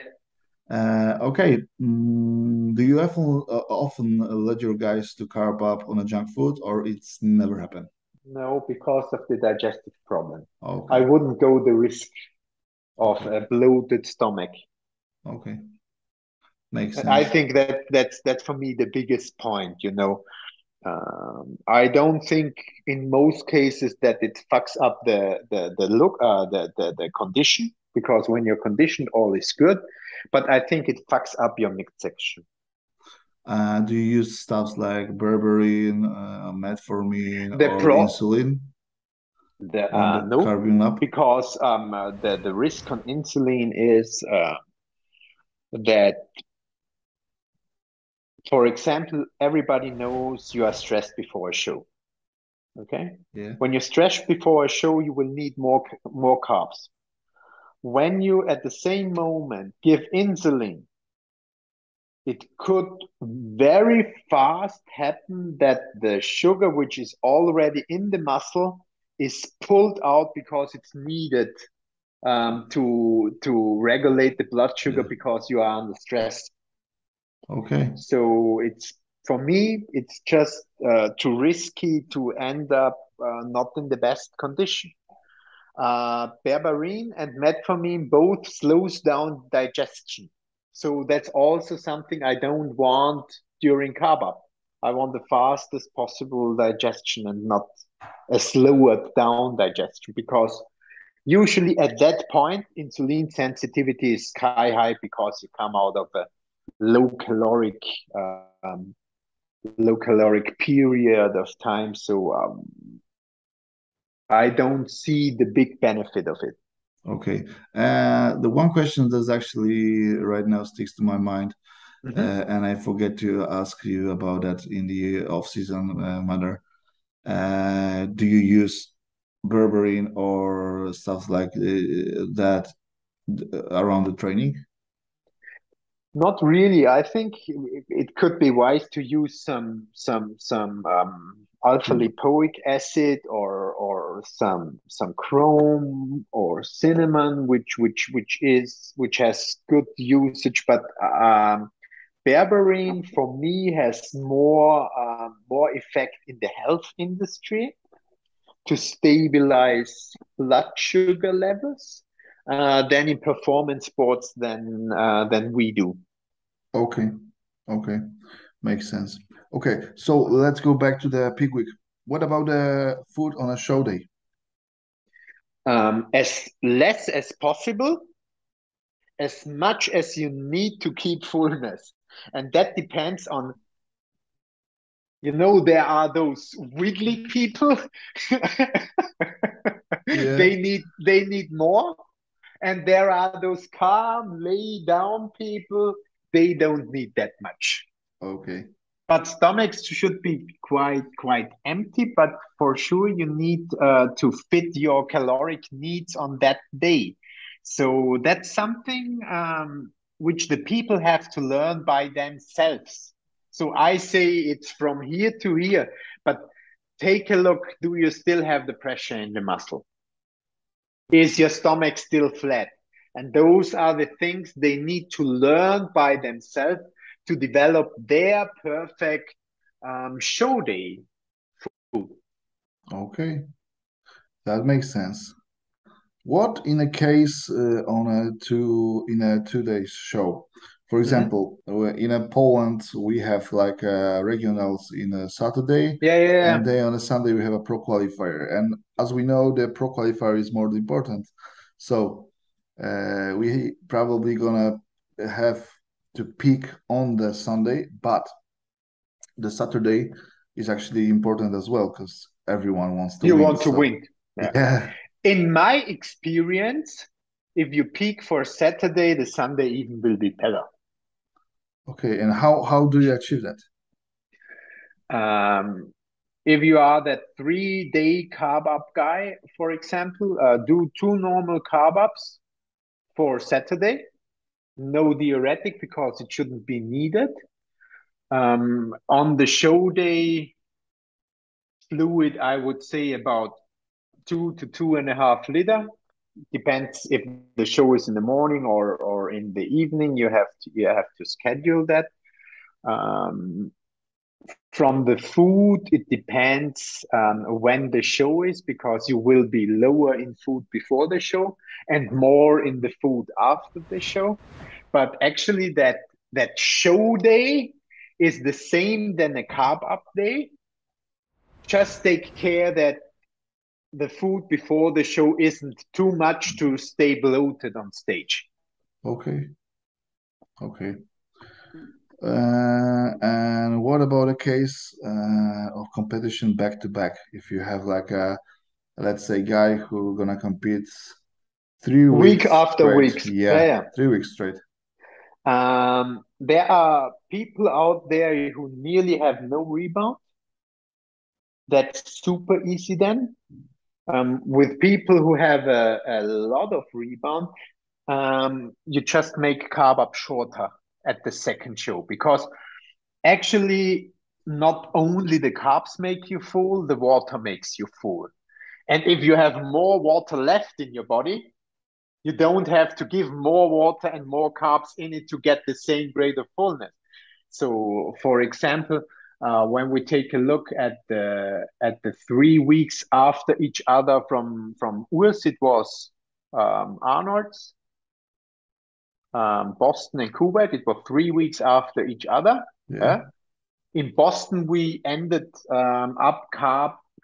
Okay. Do you often let your guys to carb up on a junk food, or it's never happened? No, because of the digestive problem. I Okay. wouldn't go the risk of Okay. a bloated stomach. Okay. Makes I sense. think that's for me the biggest point, you know. I don't think in most cases that it fucks up the look the condition, because when you're conditioned all is good, but I think it fucks up your midsection. Do you use stuff like berberine, metformin, The or pro insulin the on the no, carving up? because the risk on insulin is that, for example, everybody knows you are stressed before a show. Okay, Yeah. when you're stressed before a show, you will need more carbs. When you at the same moment give insulin, it could very fast happen that the sugar which is already in the muscle is pulled out because it's needed to regulate the blood sugar Yeah. because you are under stress. Okay. So it's, for me, it's just too risky to end up not in the best condition. Berberine and metformin both slows down digestion. So that's also something I don't want during carb up. I want the fastest possible digestion and not a slower down digestion, because usually at that point, insulin sensitivity is sky high because you come out of a low caloric um, low caloric period of time. So I don't see the big benefit of it. Okay. The one question that's actually right now sticks to my mind, Mm-hmm. and I forget to ask you about that in the off-season manner. Do you use berberine or stuff like that around the training? Not really. I think it could be wise to use some alpha lipoic acid or some chrome or cinnamon, which has good usage. But berberine for me has more effect in the health industry to stabilize blood sugar levels than in performance sports than we do. Okay. Okay. Makes sense. Okay. So let's go back to the peak week. What about the food on a show day? as less as possible, as much as you need to keep fullness. And that depends on, there are those wiggly people. Yeah. They need more. And there are those calm, lay down people. They don't need that much. Okay. But stomachs should be quite empty. But for sure, you need to fit your caloric needs on that day. So that's something which the people have to learn by themselves. So I say it's from here to here, but take a look. Do you still have the pressure in the muscle? Is your stomach still flat? And those are the things they need to learn by themselves to develop their perfect show day food. Okay. That makes sense. What in a case in a 2 days show? For Mhm. example, in a Poland we have like regionals in a Saturday, Yeah, yeah, and yeah. then on a Sunday we have a pro qualifier. And as we know, the pro qualifier is more important. So we probably gonna have to peak on the Sunday, but the Saturday is actually important as well because everyone wants to You win. want to So win. Yeah. yeah. In my experience, if you peak for Saturday, the Sunday even will be better. Okay, and how do you achieve that? If you are that 3 day carb up guy, for example, do two normal carb ups for Saturday. No diuretic because it shouldn't be needed. On the show day, fluid, I would say about 2 to 2.5 liter. Depends if the show is in the morning or in the evening. You have to schedule that. Um, from the food, it depends when the show is because you will be lower in food before the show and more in the food after the show. But actually, that show day is the same than a carb up day. Just take care that the food before the show isn't too much to stay bloated on stage. Okay, okay. And what about a case of competition back to back? If you have like a, let's say, guy who gonna compete three Week weeks after straight. weeks. Yeah, Yeah, 3 weeks straight. there are people out there who nearly have no rebound. That's super easy then. With people who have a lot of rebound, you just make carb up shorter at the second show because actually not only the carbs make you full, the water makes you full. And if you have more water left in your body, you don't have to give more water and more carbs in it to get the same grade of fullness. So, for example, when we take a look at the 3 weeks after each other from Urs, it was Arnold's, Boston, and Kuwait. It was 3 weeks after each other. Yeah. Uh, in Boston, we ended up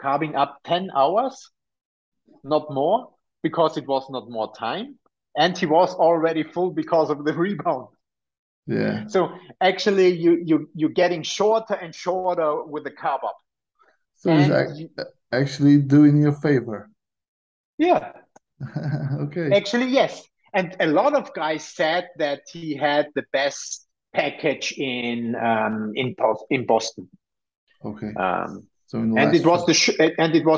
carbing up 10 hours, not more, because it was not more time. And he was already full because of the rebound. Yeah. So actually, you're getting shorter and shorter with the carb up. So it's And actually doing you a favor. yeah, Okay. actually, yes. And a lot of guys said that he had the best package in Boston. Okay. Um, So in the and it last was show.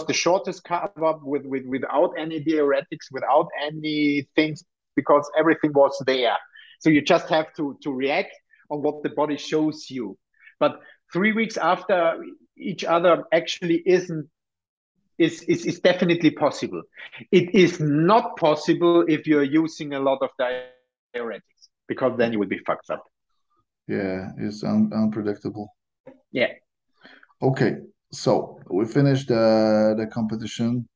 the shortest carb up without any diuretics, without any things, because everything was there. So you just have to react on what the body shows you. But 3 weeks after each other actually isn't is definitely possible. It is not possible if you're using a lot of diuretics because then you will be fucked up. Yeah, it's unpredictable. Yeah. Okay, so we finished the competition.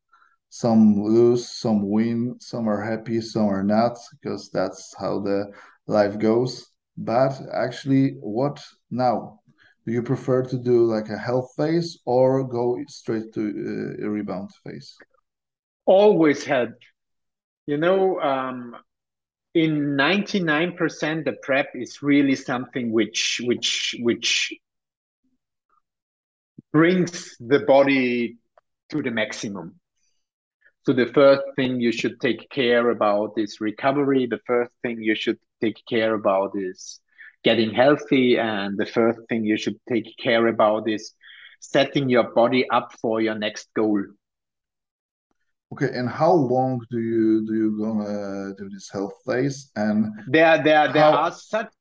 Some lose, some win, some are happy, some are not, because that's how the life goes. But actually, what now? Do you prefer to do like a health phase or go straight to a rebound phase? always help. You know, in 99% the prep is really something which brings the body to the maximum. So the first thing you should take care about is recovery. The first thing you should take care about is getting healthy. And the first thing you should take care about is setting your body up for your next goal. Okay, and how long do you gonna do this health phase? And There are how? such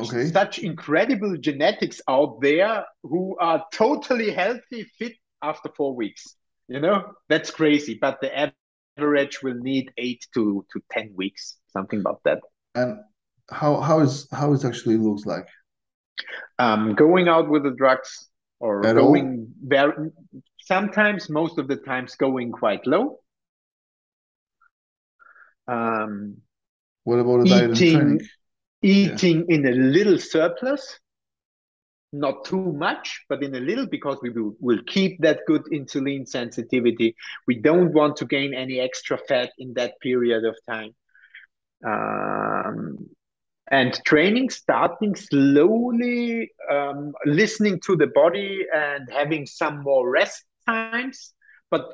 Okay, such incredible genetics out there who are totally healthy, fit after 4 weeks. You know, that's crazy. But the average will need 8 to 10 weeks, something about that. and how it actually looks like Going out with the drugs or at all? going very sometimes, most of the times, going quite low. Um, What about the diet and training? eating Yeah, eating in a little surplus, not too much, but in a little, because will keep that good insulin sensitivity. We don't want to gain any extra fat in that period of time. Um, and training, starting slowly, listening to the body and having some more rest times, but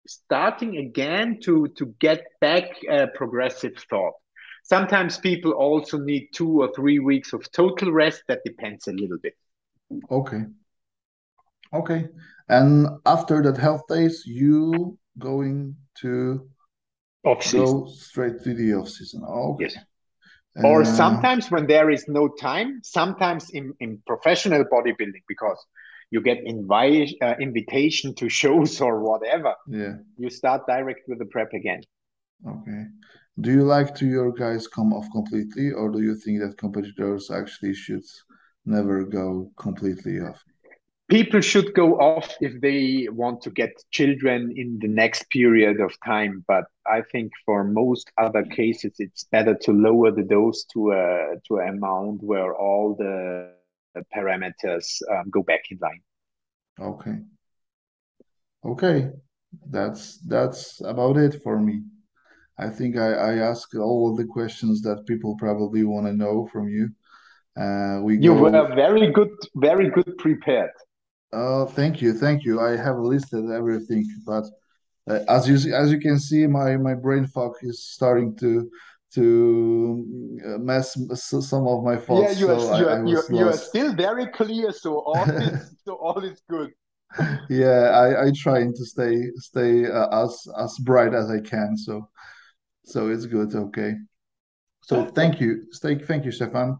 starting again to get back a progressive thought. Sometimes people also need 2 or 3 weeks of total rest. That depends a little bit. okay, okay. And after that health days, you going to Off season, go straight to the off season. Okay. yes. Or Uh, sometimes when there is no time, sometimes in professional bodybuilding, because you get invitation to shows or whatever, yeah, you start direct with the prep again. okay. Do you like to your guys come off completely, or do you think that competitors actually should never go completely off? People should go off if they want to get children in the next period of time, but I think for most other cases it's better to lower the dose to an amount where all the parameters go back in line. Okay. Okay. That's about it for me. I think I asked all the questions that people probably want to know from you. We You go. were very good prepared. Thank you, thank you. I have listed everything, but as you can see, my brain fog is starting to mess some of my Yeah, thoughts. So I was you are lost. still very clear, so all is good. Yeah, I trying to stay as bright as I can. So it's good. Okay. So Perfect. thank you, Stefan.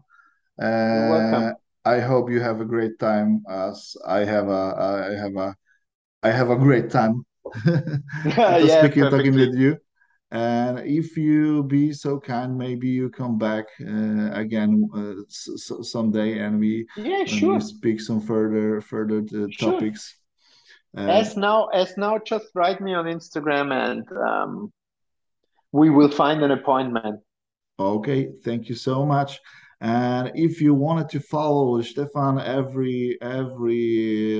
You're Uh, welcome. I hope you have a great time as I have a great time to Yeah, speaking talking with perfectly. you. And if you be so kind, maybe you come back again someday, and Yeah, we sure, speak some further sure. topics. Um, As now, just write me on Instagram, and we will find an appointment. Okay, thank you so much. And if you wanted to follow Stefan, every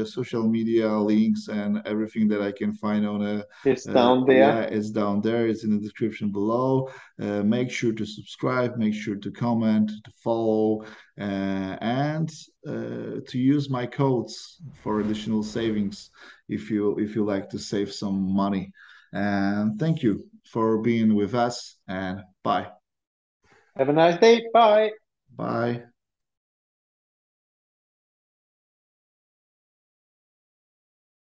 social media links and everything that I can find on It's down yeah, there. it's down there. It's in the description below. Make sure to subscribe, make sure to comment, to follow, and to use my codes for additional savings if you like to save some money. And thank you for being with us, and bye. Have a nice day. Bye. Bye.